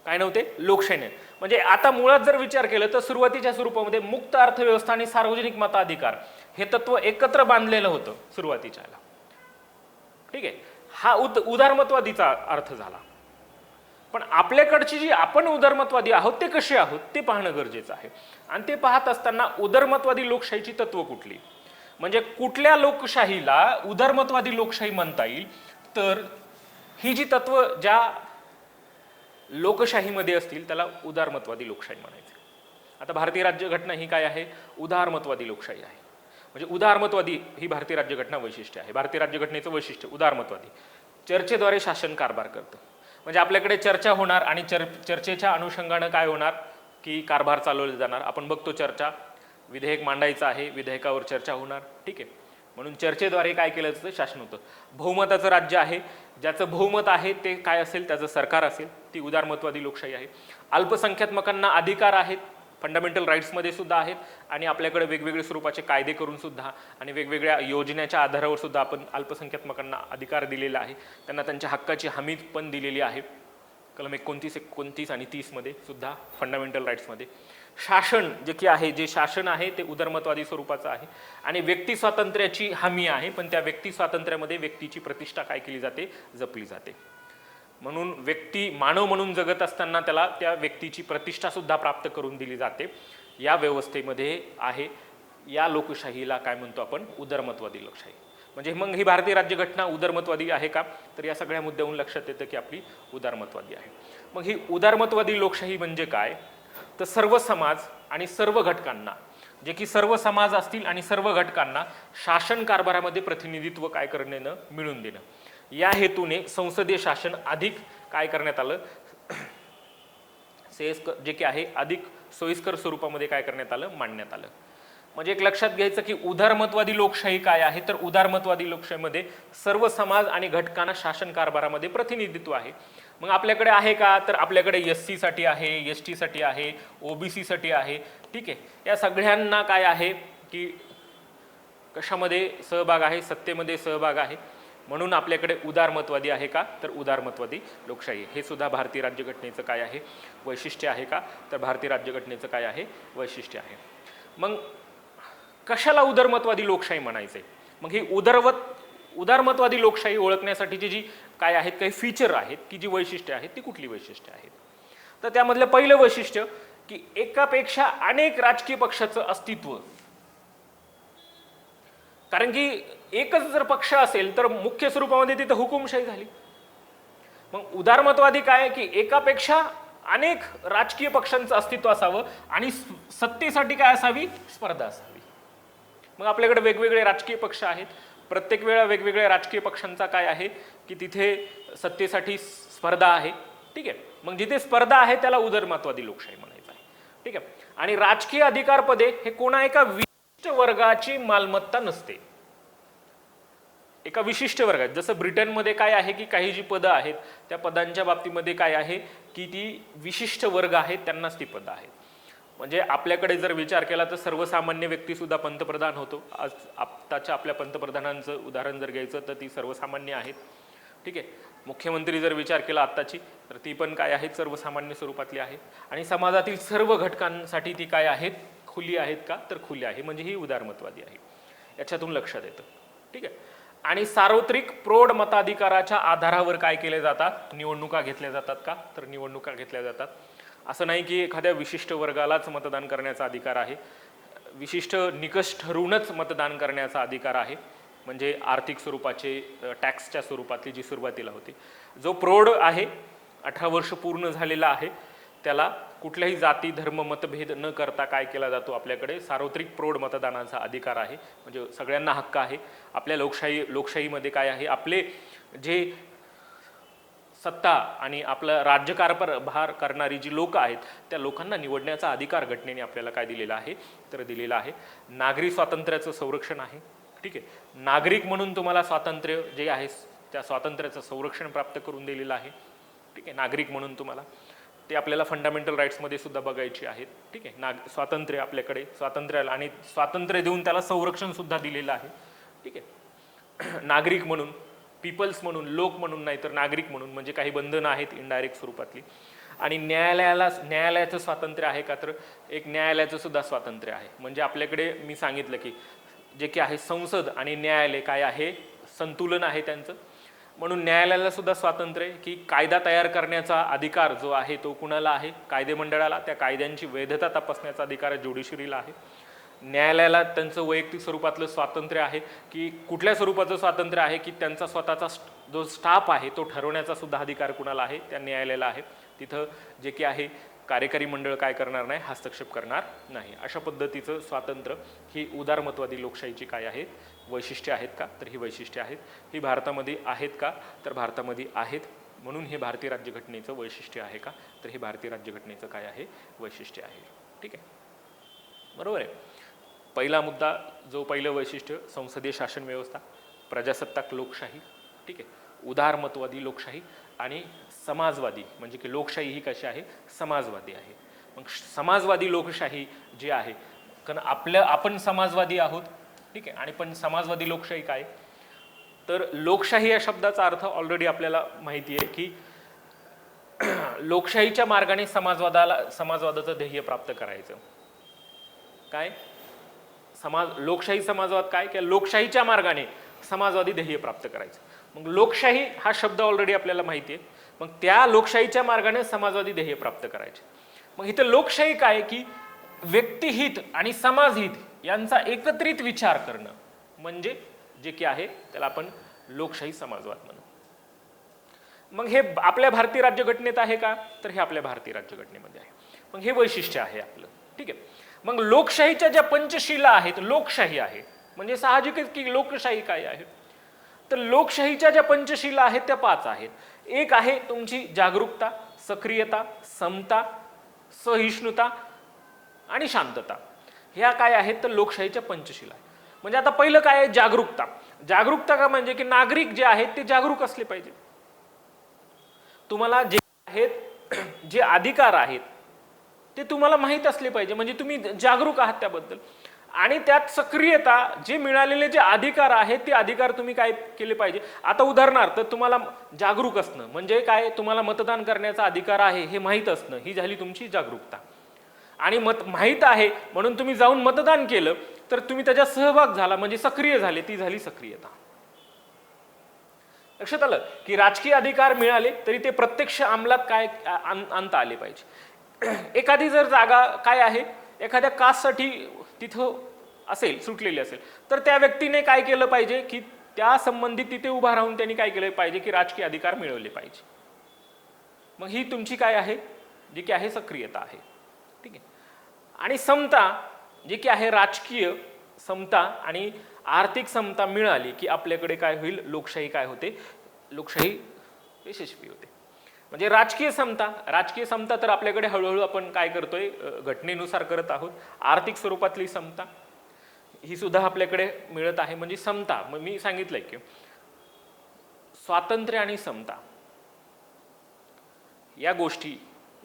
काय नव्हते, लोकशाही नाही. म्हणजे आता मुळात जर विचार केला तर सुरुवातीच्या स्वरूपामध्ये मुक्त अर्थव्यवस्था आणि सार्वजनिक मताधिकार हे तत्व एकत्र बांधलेलं होतं सुरुवातीच्या. ठीक आहे. हा उदारमतवादीचा अर्थ झाला. पण आपल्याकडची जी आपण उदारमतवादी आहोत ते कसे आहोत ते पाहणं गरजेचं आहे. आणि ते पाहत असताना उदारमतवादी लोकशाहीची तत्व कुठली, म्हणजे कुठल्या लोकशाहीला उदारमतवादी लोकशाही म्हणता येईल, तर ही जी तत्व ज्या लोकशाहीमध्ये असतील त्याला उदारमतवादी लोकशाही म्हणायचे. आता भारतीय राज्यघटना ही काय आहे, उदारमतवादी लोकशाही आहे. म्हणजे उदारमतवादी ही भारतीय राज्यघटना वैशिष्ट्य आहे. भारतीय राज्यघटनेचं वैशिष्ट्य उदारमतवादी, चर्चेद्वारे शासन कारभार करतं. म्हणजे आपल्याकडे चर्चा होणार आणि चर्चेच्या अनुषंगानं काय होणार की कारभार चालवले जाणार. आपण बघतो चर्चा, विधेयक मांडायचं आहे, विधेयकावर चर्चा होणार. ठीक आहे. म्हणून चर्चेद्वारे काय केलं जातं, शासन होतं. बहुमताचं राज्य आहे, ज्याचं बहुमत आहे ते काय असेल त्याचं सरकार असेल, ती उदारमतवादी लोकशाही आहे. अल्पसंख्याकांना अधिकार आहेत, फंडामेंटल राईट्समध्ये सुद्धा आहेत, आणि आपल्याकडे वेगवेगळे स्वरूपाचे कायदे करून सुद्धा आणि वेगवेगळ्या योजनेच्या आधारावर सुद्धा आपण अल्पसंख्याकांना अधिकार दिलेला आहे, त्यांना त्यांच्या हक्काची हमी पण दिलेली आहे. कलम 29 आणि 30 मध्ये सुद्धा फंडामेंटल राईट्समध्ये. शासन जे की आहे, जे शासन आहे ते उदारमतवादी स्वरूपाचं आहे. आणि व्यक्ती स्वातंत्र्याची हमी आहे, पण त्या व्यक्ती स्वातंत्र्यामध्ये व्यक्तीची प्रतिष्ठा काय केली जाते, जपली जाते. म्हणून व्यक्ती मानव म्हणून जगत असताना त्याला त्या व्यक्तीची प्रतिष्ठा सुद्धा प्राप्त करून दिली जाते. या व्यवस्थेमध्ये आहे. या लोकशाहीला काय म्हणतो आपण, उदारमतवादी लोकशाही. म्हणजे मग ही भारतीय राज्यघटना उदारमतवादी आहे का, तर या सगळ्या मुद्द्यावरून लक्षात येतं की आपली उदारमतवादी आहे. मग ही उदारमतवादी लोकशाही म्हणजे काय, तर सर्व समाज आणि सर्व घटकांना, जे की सर्व समाज असतील आणि सर्व घटकांना शासन कारभारामध्ये प्रतिनिधित्व काय करणं, मिळून देणं. या हेतूने संसदीय शासन अधिक काय करण्यात आलं, जे की आहे अधिक सोयीस्कर स्वरूपामध्ये काय करण्यात आलं, मांडण्यात आलं. म्हणजे एक लक्षात घ्यायचं की उदारमतवादी लोकशाही काय आहे, तर उदारमतवादी लोकशाहीमध्ये सर्व समाज आणि घटकांना शासन कारभारामध्ये प्रतिनिधित्व आहे. मग आपल्याकडे आहे का, तर आपल्याकडे SC साठी आहे, ST साठी आहे, OBC साठी आहे. ठीक आहे. या सगळ्यांना काय आहे की कशामध्ये सहभाग आहे, सत्तेमध्ये सहभाग आहे. म्हणून आपल्याकडे उदारमतवादी आहे का, तर उदारमतवादी लोकशाही. हे सुद्धा भारतीय राज्यघटनेचं काय आहे, वैशिष्ट्य आहे का, तर भारतीय राज्यघटनेचं काय आहे, वैशिष्ट्य आहे. मग कशाला उदारमतवादी लोकशाही म्हणायचे, मग ही उदारमतवादी लोकशाही ओळखण्यासाठीची जी काय आहेत, काही फीचर आहेत की जी वैशिष्ट्य आहेत, ती कुठली वैशिष्ट्य आहेत, तर त्यामधलं पहिलं वैशिष्ट्य की एकापेक्षा अनेक राजकीय पक्षाचं अस्तित्व. कारण की एकच जर पक्ष असेल तर मुख्य स्वरूपामध्ये तिथं हुकुमशाही झाली. मग उदारमतवादी काय की एकापेक्षा अनेक राजकीय पक्षांचं अस्तित्व असावं आणि सत्तेसाठी काय असावी, स्पर्धा असावी. मग आपल्याकडे वेगवेगळे राजकीय पक्ष आहेत, प्रत्येक वेळा वेगवेगळ्या राजकीय पक्षांचा काय आहे की तिथे सत्तेसाठी स्पर्धा आहे, ठीक आहे. मग जिथे स्पर्धा आहे त्याला उदरमतवादी लोकशाही म्हणायचं आहे, ठीक आहे. आणि राजकीय अधिकार पदे हे कोणा एका विशिष्ट वर्गाची मालमत्ता नसते, एका विशिष्ट वर्गात. जसं ब्रिटनमध्ये काय आहे की काही जी पदं आहेत त्या पदांच्या बाबतीमध्ये काय आहे की ती विशिष्ट वर्ग आहेत त्यांनाच ती पदं आहेत. म्हणजे आपल्याकडे जर विचार केला तर सर्वसामान्य व्यक्ती सुद्धा पंतप्रधान होतो. आज आत्ताच्या आपल्या पंतप्रधानांचं उदाहरण जर घ्यायचं तर ती सर्वसामान्य आहेत, ठीक आहे. मुख्यमंत्री जर विचार केला आत्ताची तर ती पण काय आहेत सर्वसामान्य स्वरूपातली आहे. आणि समाजातील सर्व घटकांसाठी ती काय आहेत, खुली आहेत का, तर खुली आहे, म्हणजे ही उदारमतवादी आहे. याच्यातून लक्षात येतं, ठीक आहे. आणि सार्वत्रिक प्रौढ मताधिकाराच्या आधारावर काय केले जातात, निवडणुका घेतल्या जातात का, तर निवडणुका घेतल्या जातात. असं नाही की एखाद्या विशिष्ट वर्गालाच मतदान करण्याचा अधिकार आहे, विशिष्ट निकष ठरवूनच मतदान करण्याचा अधिकार आहे. म्हणजे आर्थिक स्वरूपाचे टॅक्सच्या स्वरूपातली जी सुरुवातीला होती, जो प्रौढ आहे 18 वर्ष पूर्ण झालेला आहे त्याला कुठल्याही जाती धर्म मतभेद न करता काय केला जातो, आपल्याकडे सार्वत्रिक प्रौढ मतदानाचा अधिकार आहे. म्हणजे सगळ्यांना हक्क आहे. आपल्या लोकशाहीमध्ये काय आहे, आपले जे सत्ता आणि आपलं राज्यकारभार करणारी जी लोक आहेत त्या लोकांना निवडण्याचा अधिकार घटनेने आपल्याला काय दिलेला आहे, तर दिलेला आहे. नागरी स्वातंत्र्याचं संरक्षण आहे, ठीक आहे. नागरिक म्हणून तुम्हाला स्वातंत्र्य जे आहे त्या स्वातंत्र्याचं संरक्षण प्राप्त करून दिलेलं आहे, ठीक आहे. नागरिक म्हणून तुम्हाला ते आपल्याला फंडामेंटल राईट्समध्ये सुद्धा बघायची आहेत, ठीक आहे. स्वातंत्र्य आपल्याकडे स्वातंत्र्याला आणि स्वातंत्र्य देऊन त्याला संरक्षण सुद्धा दिलेलं आहे, ठीक आहे. नागरिक म्हणून, पीपल्स म्हणून, लोक म्हणून नाही तर नागरिक म्हणून, म्हणजे काही बंधनं आहेत इनडायरेक्ट स्वरूपातली. आणि न्यायालयाचं स्वातंत्र्य आहे का, तर एक न्यायालयाचं सुद्धा स्वातंत्र्य आहे. म्हणजे आपल्याकडे मी सांगितलं की जे की आहे संसद आणि न्यायालय काय आहे, संतुलन आहे त्यांचं. म्हणून न्यायालयाला सुद्धा स्वातंत्र्य आहे की कायदा तयार करण्याचा अधिकार जो आहे तो कुणाला आहे, कायदेमंडळाला. त्या कायद्यांची वैधता तपासण्याचा अधिकार ज्युडिशरीला आहे. न्यायालयाला त्यांचं वैयक्तिक स्वरूपातलं स्वातंत्र्य आहे की कुठल्या स्वरूपाचं स्वातंत्र्य आहे की त्यांचा स्वतःचा जो स्टाफ आहे तो ठरवण्याचा सुद्धा अधिकार कुणाला आहे, त्या न्यायालयाला आहे. तिथं जे की आहे कार्यकारी मंडळ काय करणार नाही, हस्तक्षेप करणार नाही. अशा पद्धतीचं स्वातंत्र्य ही उदारमतवादी लोकशाहीची काय आहे, वैशिष्ट्ये आहेत का, तर ही वैशिष्ट्ये आहेत. ही भारतामध्ये आहेत का, तर भारतामध्ये आहेत. म्हणून हे भारतीय राज्यघटनेचं वैशिष्ट्य आहे का, तर हे भारतीय राज्यघटनेचं काय आहे, वैशिष्ट्य आहे, ठीक आहे. बरोबर आहे. पहिला मुद्दा जो पहिलं वैशिष्ट्य, संसदीय शासन व्यवस्था, प्रजासत्ताक लोकशाही, ठीक आहे. उदारमतवादी लोकशाही आणि समाजवादी, म्हणजे की लोकशाही ही कशी आहे, समाजवादी आहे. मग समाजवादी लोकशाही जी आहे, कारण आपण समाजवादी आहोत, ठीक आहे. आणि पण समाजवादी लोकशाही काय, तर लोकशाही या शब्दाचा अर्थ ऑलरेडी आपल्याला माहिती आहे की लोकशाहीच्या मार्गाने समाजवादाचं ध्येय प्राप्त करायचं. काय लोकशाही समाजवाद काय की लोकशाहीच्या मार्गाने समाजवादी ध्येय प्राप्त करायचं. मग लोकशाही हा शब्द ऑलरेडी आपल्याला माहिती आहे. मग त्या लोकशाहीच्या मार्गाने समाजवादी ध्येय प्राप्त करायचे. मग इथं लोकशाही काय की व्यक्तिहित आणि समाजहित यांचा एकत्रित विचार करणं, म्हणजे जे की आहे त्याला आपण लोकशाही समाजवाद म्हणू. मग हे आपल्या भारतीय राज्यघटनेत आहे का, तर हे आपल्या भारतीय राज्यघटनेमध्ये आहे. मग हे वैशिष्ट्य आहे आपलं, ठीक आहे. मग लोकशाहीच्या ज्या पंचशिला आहेत, लोकशाही आहे म्हणजे साहजिकच की लोकशाही काय आहे, तर लोकशाहीच्या ज्या पंचशिला आहेत त्या 5 आहेत. एक आहे तुमची जागरूकता, सक्रियता, समता, सहिष्णुता आणि शांतता. ह्या काय आहेत, तर लोकशाहीच्या पंचशिला आहेत. म्हणजे आता पहिलं काय आहे, जागरूकता. जागरूकता का, म्हणजे की नागरिक जे आहेत ते जागरूक असले पाहिजे. तुम्हाला जे आहेत जे अधिकार आहेत ते तुम्हाला माहीत असले पाहिजे, म्हणजे तुम्ही जागरूक आहात त्याबद्दल. आणि त्यात सक्रियता, जे मिळालेले जे अधिकार आहेत ते अधिकार तुम्ही काय केले पाहिजे. आता उदाहरणार्थ तुम्हाला जागरूक असणं म्हणजे काय, तुम्हाला मतदान करण्याचा अधिकार आहे हे माहीत असणं, ही झाली तुमची जागरूकता. आणि माहीत आहे म्हणून तुम्ही जाऊन मतदान केलं तर तुम्ही त्याच्यात सहभाग झाला म्हणजे सक्रिय झाले, ती झाली सक्रियता. लक्षात आलं की राजकीय अधिकार मिळाले तरी ते प्रत्यक्ष अंमलात काय आणता आले पाहिजे. एखादी जर जागा काय आहे एखाद्या कास्टसाठी तिथं असेल, सुटलेली असेल, तर त्या व्यक्तीने काय केलं पाहिजे की त्या संबंधित तिथे उभा राहून त्यांनी काय केलं पाहिजे की राजकीय अधिकार मिळवले पाहिजे. मग ही तुमची काय आहे, जी की आहे सक्रियता आहे, ठीक आहे. आणि समता जी की आहे राजकीय समता आणि आर्थिक समता मिळाली की आपल्याकडे काय होईल, लोकशाही काय होते, लोकशाही यशस्वी होते. म्हणजे राजकीय समता तर आपल्याकडे हळूहळू आपण काय करतोय, घटनेनुसार करत आहोत. आर्थिक स्वरूपातली समता ही सुद्धा आपल्याकडे मिळत आहे. म्हणजे समता, मग मी सांगितलंय की स्वातंत्र्य आणि समता या गोष्टी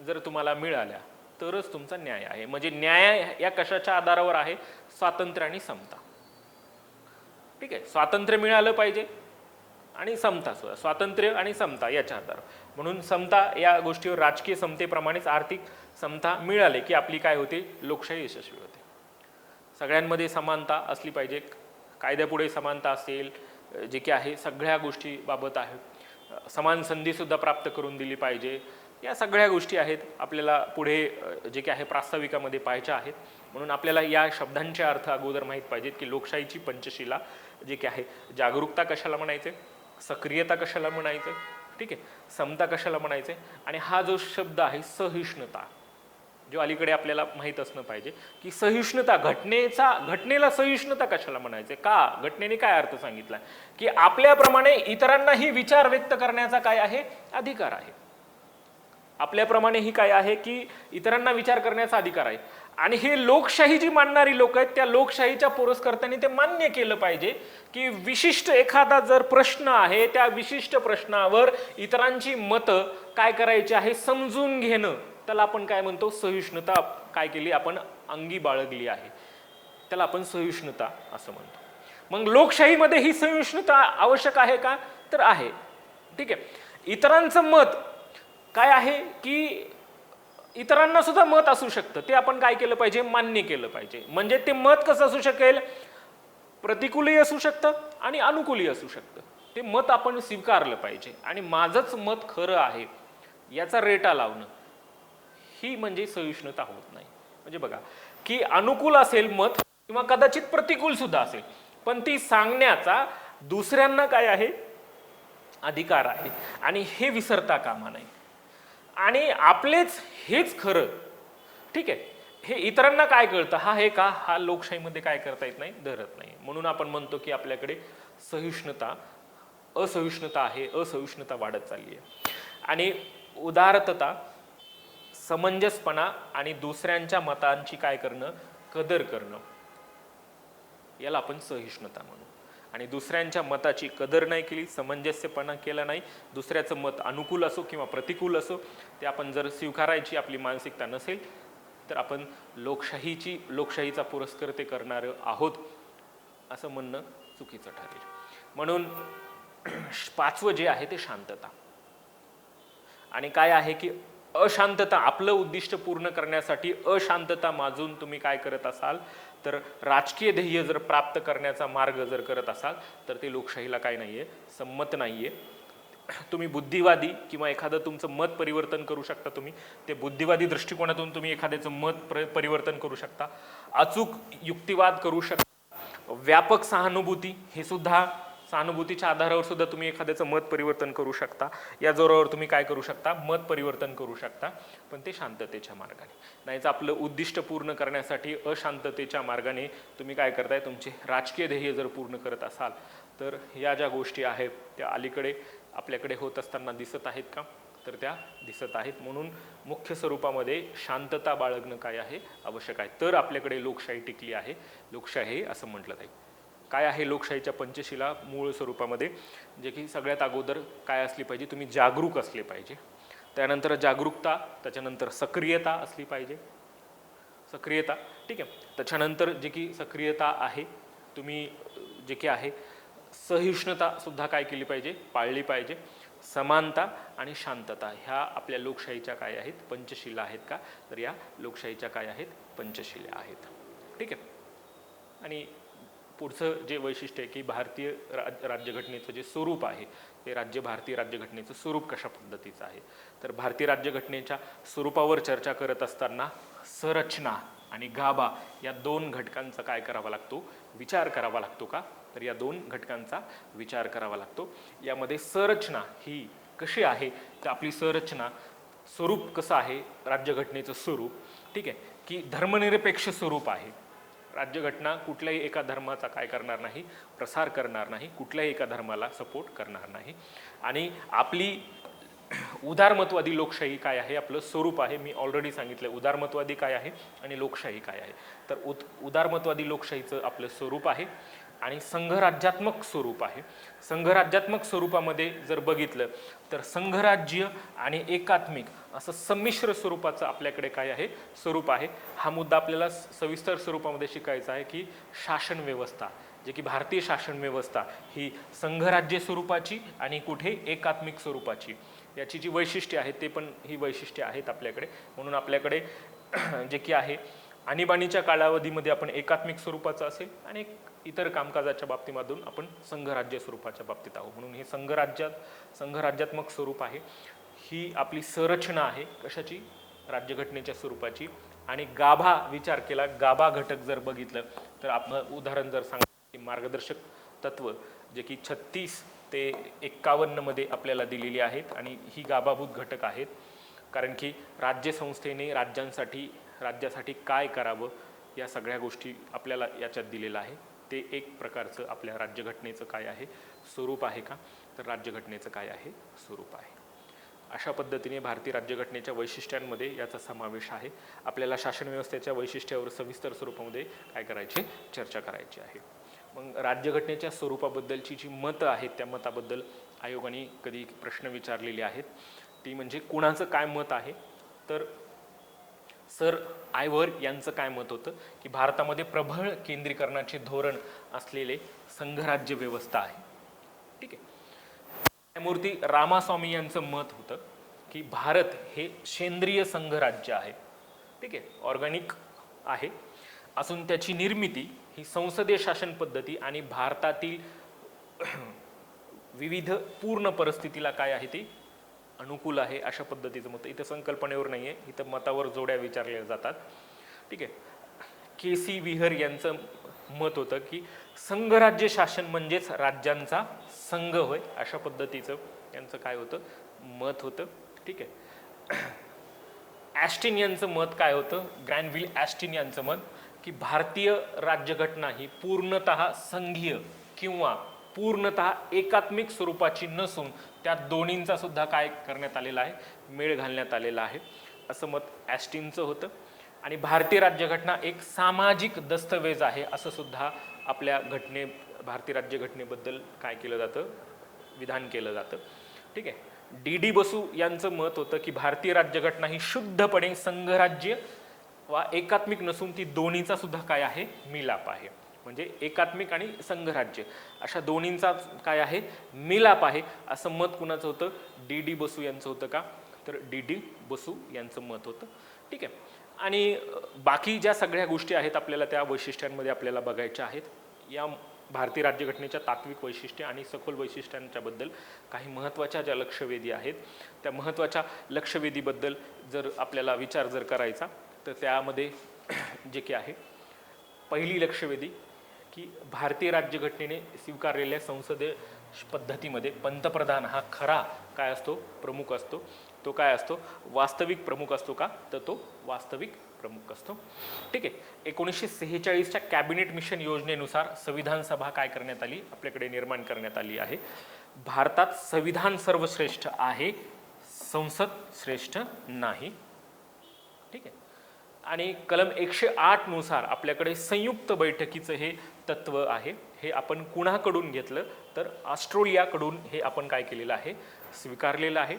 जर तुम्हाला मिळाल्या तरच तुमचा न्याय आहे. म्हणजे न्याय या कशाच्या आधारावर आहे, स्वातंत्र्य आणि समता. ठीक आहे, स्वातंत्र्य मिळालं पाहिजे आणि समता सुद्धा, स्वातंत्र्य आणि समता याच्या आधारावर. म्हणून समता या गोष्टीवर, राजकीय समतेप्रमाणेच आर्थिक समता मिळाले की आपली काय होते, लोकशाही यशस्वी होते. सगळ्यांमध्ये समानता असली पाहिजे, कायद्यापुढे समानता असेल, जे की आहे सगळ्या गोष्टी बाबत आहे. समान संधी सुद्धा प्राप्त करून दिली पाहिजे. या सगळ्या गोष्टी आहेत आपल्याला पुढे जे की आहे प्रास्ताविकामध्ये पाहायच्या आहेत. म्हणून आपल्याला या शब्दांचे अर्थ अगोदर माहीत पाहिजेत की लोकशाहीची पंचशिला जे की आहे, जागरूकता कशाला म्हणायचे, सक्रियता कशाला म्हणायचे, ठीक आहे, समता कशाला म्हणायचे, आणि हा जो शब्द आहे सहिष्णुता, जो अलीकडे आपल्याला माहीत असणं पाहिजे की सहिष्णुता, घटनेला सहिष्णुता कशाला म्हणायचे, का, घटनेने काय अर्थ सांगितला की आपल्याप्रमाणे इतरांनाही विचार व्यक्त करण्याचा काय आहे, अधिकार आहे. आपल्याप्रमाणे ही काय आहे की इतरांना विचार करण्याचा अधिकार आहे. आणि हे लोकशाही जी मानणारी लोक आहेत त्या लोकशाहीच्या पुरस्कर्त्यांनी ते मान्य केलं पाहिजे की विशिष्ट एखादा जर प्रश्न आहे, त्या विशिष्ट प्रश्नावर इतरांची मतं काय करायची आहे, समजून घेणं, त्याला आपण काय म्हणतो, सहिष्णुता काय केली आपण, अंगी बाळगली आहे, त्याला आपण सहिष्णुता असं म्हणतो. मग लोकशाहीमध्ये ही सहिष्णुता आवश्यक आहे का, तर आहे. ठीक आहे, इतरांचं मत काय आहे की इतरांना सुद्धा मत असू शकतं, ते आपण काय केलं पाहिजे, मान्य केलं पाहिजे. म्हणजे ते मत कसं असू शकेल, प्रतिकूलही असू शकतं आणि अनुकूलही असू शकतं. ते मत आपण स्वीकारलं पाहिजे आणि माझंच मत खरं आहे याचा रेटा लावणं ही म्हणजे सहिष्णुता होत नाही. म्हणजे बघा की अनुकूल असेल मत किंवा कदाचित प्रतिकूल सुद्धा असेल, पण ती सांगण्याचा दुसऱ्यांना काय आहे, अधिकार आहे, आणि हे विसरता कामा नये. आणि आपलेच हेच खरं, ठीक आहे, हे इतरांना काय कळतं, हे का, हा लोकशाहीमध्ये काय करता येत नाही, धरत नाही. म्हणून आपण म्हणतो की आपल्याकडे असहिष्णुता आहे, असहिष्णुता वाढत चालली आहे. आणि उदारता, समंजसपणा आणि दुसऱ्यांच्या मतांची काय करणं, कदर करणं, याला आपण सहिष्णुता म्हणू. आणि दुसऱ्यांच्या मताची कदर नाही केली, समंजस्यपणा केला नाही, दुसऱ्याचं मत अनुकूल असो किंवा प्रतिकूल असो ते आपण जर स्वीकारायची आपली मानसिकता नसेल तर आपण लोकशाहीचा पुरस्कर्ते करणार आहोत असं म्हणणं चुकीचं ठरेल. म्हणून पाचवं जे आहे ते शांतता. आणि काय आहे की अशांतता, आपलं उद्दिष्ट पूर्ण करण्यासाठी अशांतता माजून तुम्ही काय करत असाल तर राजकीय ध्येय जर प्राप्त करण्याचा मार्ग जर करत असाल तर ते लोकशाहीला काय नाहीये, संमत नाहीये. तुम्ही बुद्धिवादी किंवा एखादं तुमचं मत परिवर्तन करू शकता, तुम्ही ते बुद्धिवादी दृष्टिकोनातून तुम्ही एखाद्याचं मत परिवर्तन करू शकता, अचूक युक्तिवाद करू शकता, व्यापक सहानुभूती, हे सुद्धा सहानुभूतीच्या आधारावर सुद्धा तुम्ही एखाद्याचं मत परिवर्तन करू शकता. या जोरावर तुम्ही काय करू शकता, मत परिवर्तन करू शकता, पण ते शांततेच्या मार्गाने. नाहीच आपलं उद्दिष्ट पूर्ण करण्यासाठी अशांततेच्या मार्गाने तुम्ही काय करताय, तुमचे राजकीय ध्येय जर पूर्ण करत असाल तर या ज्या गोष्टी आहेत त्या अलीकडे आपल्याकडे होत असताना दिसत आहेत का, तर त्या दिसत आहेत. म्हणून मुख्य स्वरूपामध्ये शांतता बाळगणं काय आहे, आवश्यक आहे. तर आपल्याकडे लोकशाही टिकली आहे, लोकशाही असं म्हटलं जाईल. काय आहे लोकशाहीच्या पंचशिला मूळ स्वरूपामध्ये, जे की सगळ्यात अगोदर काय असली पाहिजे, तुम्ही जागरूक असले पाहिजे. त्यानंतर जागरूकता, त्याच्यानंतर सक्रियता असली पाहिजे, सक्रियता, ठीक आहे. त्याच्यानंतर जे की सक्रियता आहे, तुम्ही जे की आहे सहिष्णुता सुद्धा काय केली पाहिजे, पाळली पाहिजे. समानता आणि शांतता ह्या आपल्या लोकशाहीच्या काय आहेत, पंचशिला आहेत का, तर या लोकशाहीच्या काय आहेत, पंचशिला आहेत. ठीक आहे. आणि पुढचं जे वैशिष्ट्य आहे की भारतीय राज्यघटनेचं जे स्वरूप आहे ते भारतीय राज्यघटनेचं स्वरूप कशा पद्धतीचं आहे, तर भारतीय राज्यघटनेच्या स्वरूपावर चर्चा करत असताना संरचना आणि गाभा या दोन घटकांचा काय करावा लागतो, विचार करावा लागतो का, तर या दोन घटकांचा विचार करावा लागतो. यामध्ये संरचना ही कशी आहे, तर आपली संरचना, स्वरूप कसं आहे राज्यघटनेचं स्वरूप, ठीक आहे, की धर्मनिरपेक्ष स्वरूप आहे. राज्यघटना कुठल्याही एका धर्माचा काय करणार नाही, प्रसार करणार नाही, कुठल्याही एका धर्माला सपोर्ट करणार नाही. आणि आपली उदारमतवादी लोकशाही काय आहे, आपलं स्वरूप आहे. मी ऑलरेडी सांगितलं उदारमतवादी काय आहे आणि लोकशाही काय आहे. तर उदारमतवादी लोकशाहीचं आपलं स्वरूप आहे आणि संघराज्यात्मक स्वरूप आहे. संघराज्यात्मक स्वरूपामध्ये जर बघितलं तर संघराज्य आणि एकात्मिक असं संमिश्र स्वरूपाचं आपल्याकडे काय आहे, स्वरूप आहे. हा मुद्दा आपल्याला सविस्तर स्वरूपामध्ये शिकायचा आहे की शासन व्यवस्था, जे की भारतीय शासन व्यवस्था ही संघराज्य स्वरूपाची आणि कुठे एकात्मिक स्वरूपाची, याची जी वैशिष्ट्ये आहेत ते पण ही वैशिष्ट्ये आहेत आपल्याकडे. म्हणून आपल्याकडे जे की आहे आणीबाणीच्या कालावधीमध्ये आपण एकात्मिक स्वरूपाचं असेल आणि इतर कामकाजाच्या बाबतीमधून आपण संघराज्य स्वरूपाच्या बाबतीत आहोत. म्हणून हे संघराज्यात्मक स्वरूप आहे. ही आपली संरचना आहे कशाची, राज्यघटनेच्या स्वरूपाची. आणि गाभा विचार केला, गाभा घटक जर बघितलं तर आपण उदाहरण जर सांगितलं, मार्गदर्शक तत्व जे की 36 ते 51 मध्ये आपल्याला दिलेली आहेत आणि ही गाभाभूत घटक आहेत. कारण की राज्यसंस्थेने राज्यासाठी काय करावं या सगळ्या गोष्टी आपल्याला याच्यात दिलेलं आहे. ते एक प्रकारचं आपल्या राज्यघटनेचं काय आहे, स्वरूप आहे का, तर राज्यघटनेचं काय आहे, स्वरूप आहे. अशा पद्धतीने भारतीय राज्यघटनेच्या वैशिष्ट्यांमध्ये याचा समावेश आहे. आपल्याला शासन व्यवस्थेच्या वैशिष्ट्यावर सविस्तर स्वरूपामध्ये काय करायचे, चर्चा करायची आहे. मग राज्यघटनेच्या स्वरूपाबद्दलची जी मतं आहेत त्या मताबद्दल आयोगाने कधी प्रश्न विचारलेले आहेत. ती म्हणजे कुणाचं काय मत आहे, तर सर आयव्हर यांचं काय मत होतं की भारतामध्ये प्रबळ केंद्रीकरणाचे धोरण असलेले संघराज्य व्यवस्था आहे. ठीक आहे. न्यायमूर्ती रामास्वामी यांचं मत होतं की भारत हे सेंद्रिय संघराज्य आहे. ठीक आहे, ऑर्गॅनिक आहे असून त्याची निर्मिती ही संसदीय शासन पद्धती आणि भारतातील विविध पूर्ण परिस्थितीला काय आहे ती अनुकूल आहे, अशा पद्धतीचं मत. इथं संकल्पनेवर नाही आहे, इथं मतावर जोड्या विचारल्या जातात. ठीक आहे. KC विहर यांचं मत होतं की संघराज्य शासन म्हणजेच राज्यांचा संघ होय, अशा पद्धतीचं यांचं काय होतं, मत होतं. ठीक आहे. ॲस्टिन यांचं मत काय होतं, ग्रॅनव्हिल ॲस्टिन यांचं मत की भारतीय राज्यघटना ही पूर्णतः संघीय किंवा पूर्णतः एकात्मिक स्वरूपाची नसून त्यात दोन्हींचा सुद्धा काय करण्यात आलेला आहे, मेळ घालण्यात आलेला आहे, असं मत ॲस्टिनचं होतं. आणि भारतीय राज्यघटना एक सामाजिक दस्तवेज आहे असं सुद्धा आपल्या भारतीय राज्यघटनेबद्दल काय केलं जातं, विधान केलं जातं. ठीक आहे. DD बसू यांचं मत होतं की भारतीय राज्यघटना ही शुद्धपणे संघराज्य वा एकात्मिक नसून ती दोन्हीचा सुद्धा काय आहे, मिलाप आहे. म्हणजे एकात्मिक आणि संघराज्य अशा दोन्हींचा काय आहे, मिलाप आहे, असं मत कुणाचं होतं, DD बसू यांचं होतं का, तर DD बसू यांचं मत होतं. ठीक आहे. आणि बाकी ज्या सगळ्या गोष्टी आहेत आपल्याला त्या वैशिष्ट्यांमध्ये आपल्याला बघायच्या आहेत. या भारतीय राज्यघटनेच्या तात्विक वैशिष्ट्ये आणि सखोल वैशिष्ट्यांच्या बद्दल काही महत्त्वाच्या ज्या लक्षवेधी आहेत त्या महत्त्वाच्या लक्षवेधीबद्दल जर आपल्याला विचार जर करायचा तर त्यामध्ये जे की आहे पहिली लक्षवेधी की भारतीय राज्यघटनेने स्वीकारलेल्या संसदीय पद्धतीमध्ये पंतप्रधान हा खरा काय असतो, प्रमुख असतो. तो काय असतो, वास्तविक प्रमुख असतो का, तर तो वास्तविक प्रमुख असतो. ठीक आहे. 1946च्या कॅबिनेट मिशन योजनेनुसार संविधान सभा काय करण्यात आली, आपल्याकडे निर्माण करण्यात आली आहे. भारतात संविधान सर्वश्रेष्ठ आहे, संसद श्रेष्ठ नाही. ठीक आहे. आणि कलम 108 नुसार आपल्याकडे संयुक्त बैठकीचं हे तत्व आहे. हे आपण कुणाकडून घेतलं तर ऑस्ट्रेलियाकडून हे आपण काय केलेलं आहे, स्वीकारलेलं आहे.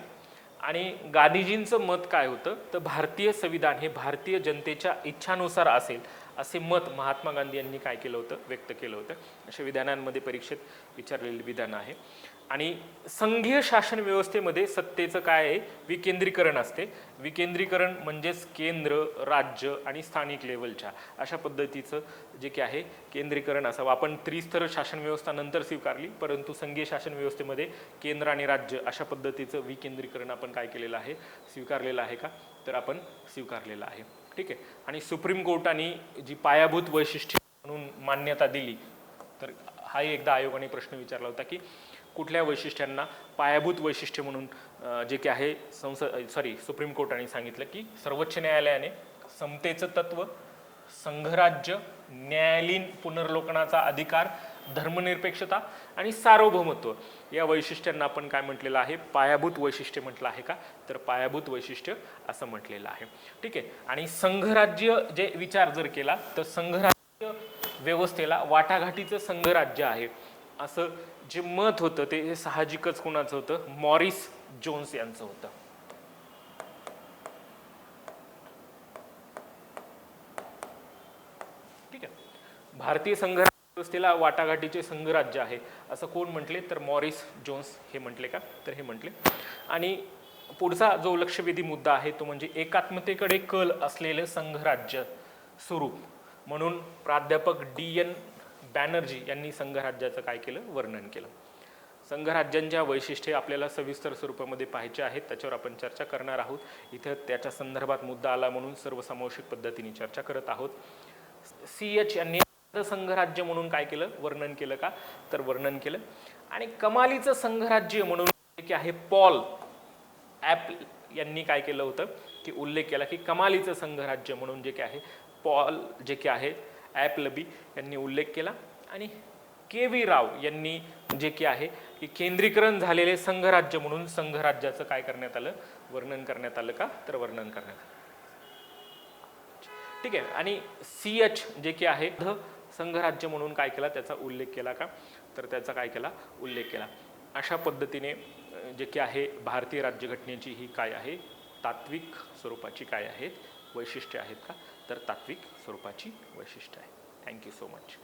आणि गांधीजींचं मत काय होतं तर भारतीय संविधान हे भारतीय जनतेच्या इच्छानुसार असेल असे मत महात्मा गांधी यांनी काय केलं होतं, व्यक्त केलं होतं. अशा विधानांमध्ये परीक्षेत विचारलेली विधान आहे. आणि संघीय शासन व्यवस्थेमध्ये सत्तेचं काय आहे, विकेंद्रीकरण असते. विकेंद्रीकरण म्हणजेच केंद्र, राज्य आणि स्थानिक लेवलच्या अशा पद्धतीचं जे की आहे केंद्रीकरण असावं. आपण त्रिस्तर शासन व्यवस्था नंतर स्वीकारली, परंतु संघीय शासन व्यवस्थेमध्ये केंद्र आणि राज्य अशा पद्धतीचं विकेंद्रीकरण आपण काय केलेलं आहे, स्वीकारलेलं आहे का, तर आपण स्वीकारलेलं आहे. ठीक आहे. आणि सुप्रीम कोर्टाने जी पायाभूत वैशिष्ट्ये म्हणून मान्यता दिली, तर हाही एकदा आयोगाने प्रश्न विचारला होता की कुठल्या वैशिष्ट्यांना पायाभूत वैशिष्ट्य म्हणून जे की आहे सुप्रीम कोर्टाने सांगितलं की सर्वोच्च न्यायालयाने समतेचं तत्व, संघराज्य, न्यायालयीन पुनर्लोकनाचा अधिकार, धर्मनिरपेक्षता आणि सार्वभौमत्व या वैशिष्ट्यांना आपण काय म्हटलेलं आहे? पायाभूत वैशिष्ट्य म्हटलं आहे का? तर पायाभूत वैशिष्ट्य असं म्हटलेलं आहे. ठीक आहे. आणि संघराज्य जे विचार जर केला तर संघराज्य व्यवस्थेला वाटाघाटीचं संघराज्य आहे असं जे मत होतं ते साहजिकच कोणाचं होतं? मॉरिस जोन्स यांचं होतं. ठीक आहे. भारतीय संघराज्य व्यवस्थेला वाटाघाटीचे संघराज्य आहे असं कोण म्हटले? तर मॉरिस जोन्स हे म्हटले का? तर हे म्हटले. आणि पुढचा जो लक्षवेधी मुद्दा आहे तो म्हणजे एकात्मतेकडे कल असलेलं संघराज्य स्वरूप म्हणून प्राध्यापक D.N. बॅनर्जी यांनी संघराज्याचं काय केलं? वर्णन केलं. संघराज्यांच्या वैशिष्ट्ये आपल्याला सविस्तर स्वरूपामध्ये पाहायचे आहेत, त्याच्यावर आपण चर्चा करणार आहोत. इथं त्याच्या संदर्भात मुद्दा आला म्हणून सर्वसमावेशक पद्धतीने चर्चा करत आहोत. CH यांनी संघराज्य म्हणून काय केलं? वर्णन केलं का? तर वर्णन केलं. आणि कमालीचं संघराज्य म्हणून की आहे पॉल ॲपल यांनी काय केलं होतं की उल्लेख केला की कमालीचं संघराज्य म्हणून जे काय आहे पॉल जे की आहे ॲपलबी यांनी उल्लेख केला. आणि KV राव यांनी जे की आहे की केंद्रीकरण झालेले संघराज्य म्हणून संघराज्याचं काय करण्यात आलं? वर्णन करण्यात आलं का? तर वर्णन करण्यात आलं. ठीक आहे. आणि CH जे की आहे संघराज्य म्हणून काय केला? त्याचा उल्लेख केला का? तर त्याचा काय केला? उल्लेख केला. अशा पद्धतीने जे की आहे भारतीय राज्यघटनेची ही काय आहे? तात्विक स्वरूपाची काय आहेत? वैशिष्ट्ये आहेत का? तर तात्विक स्वरूपाची वैशिष्ट्ये आहे. Thank you so much.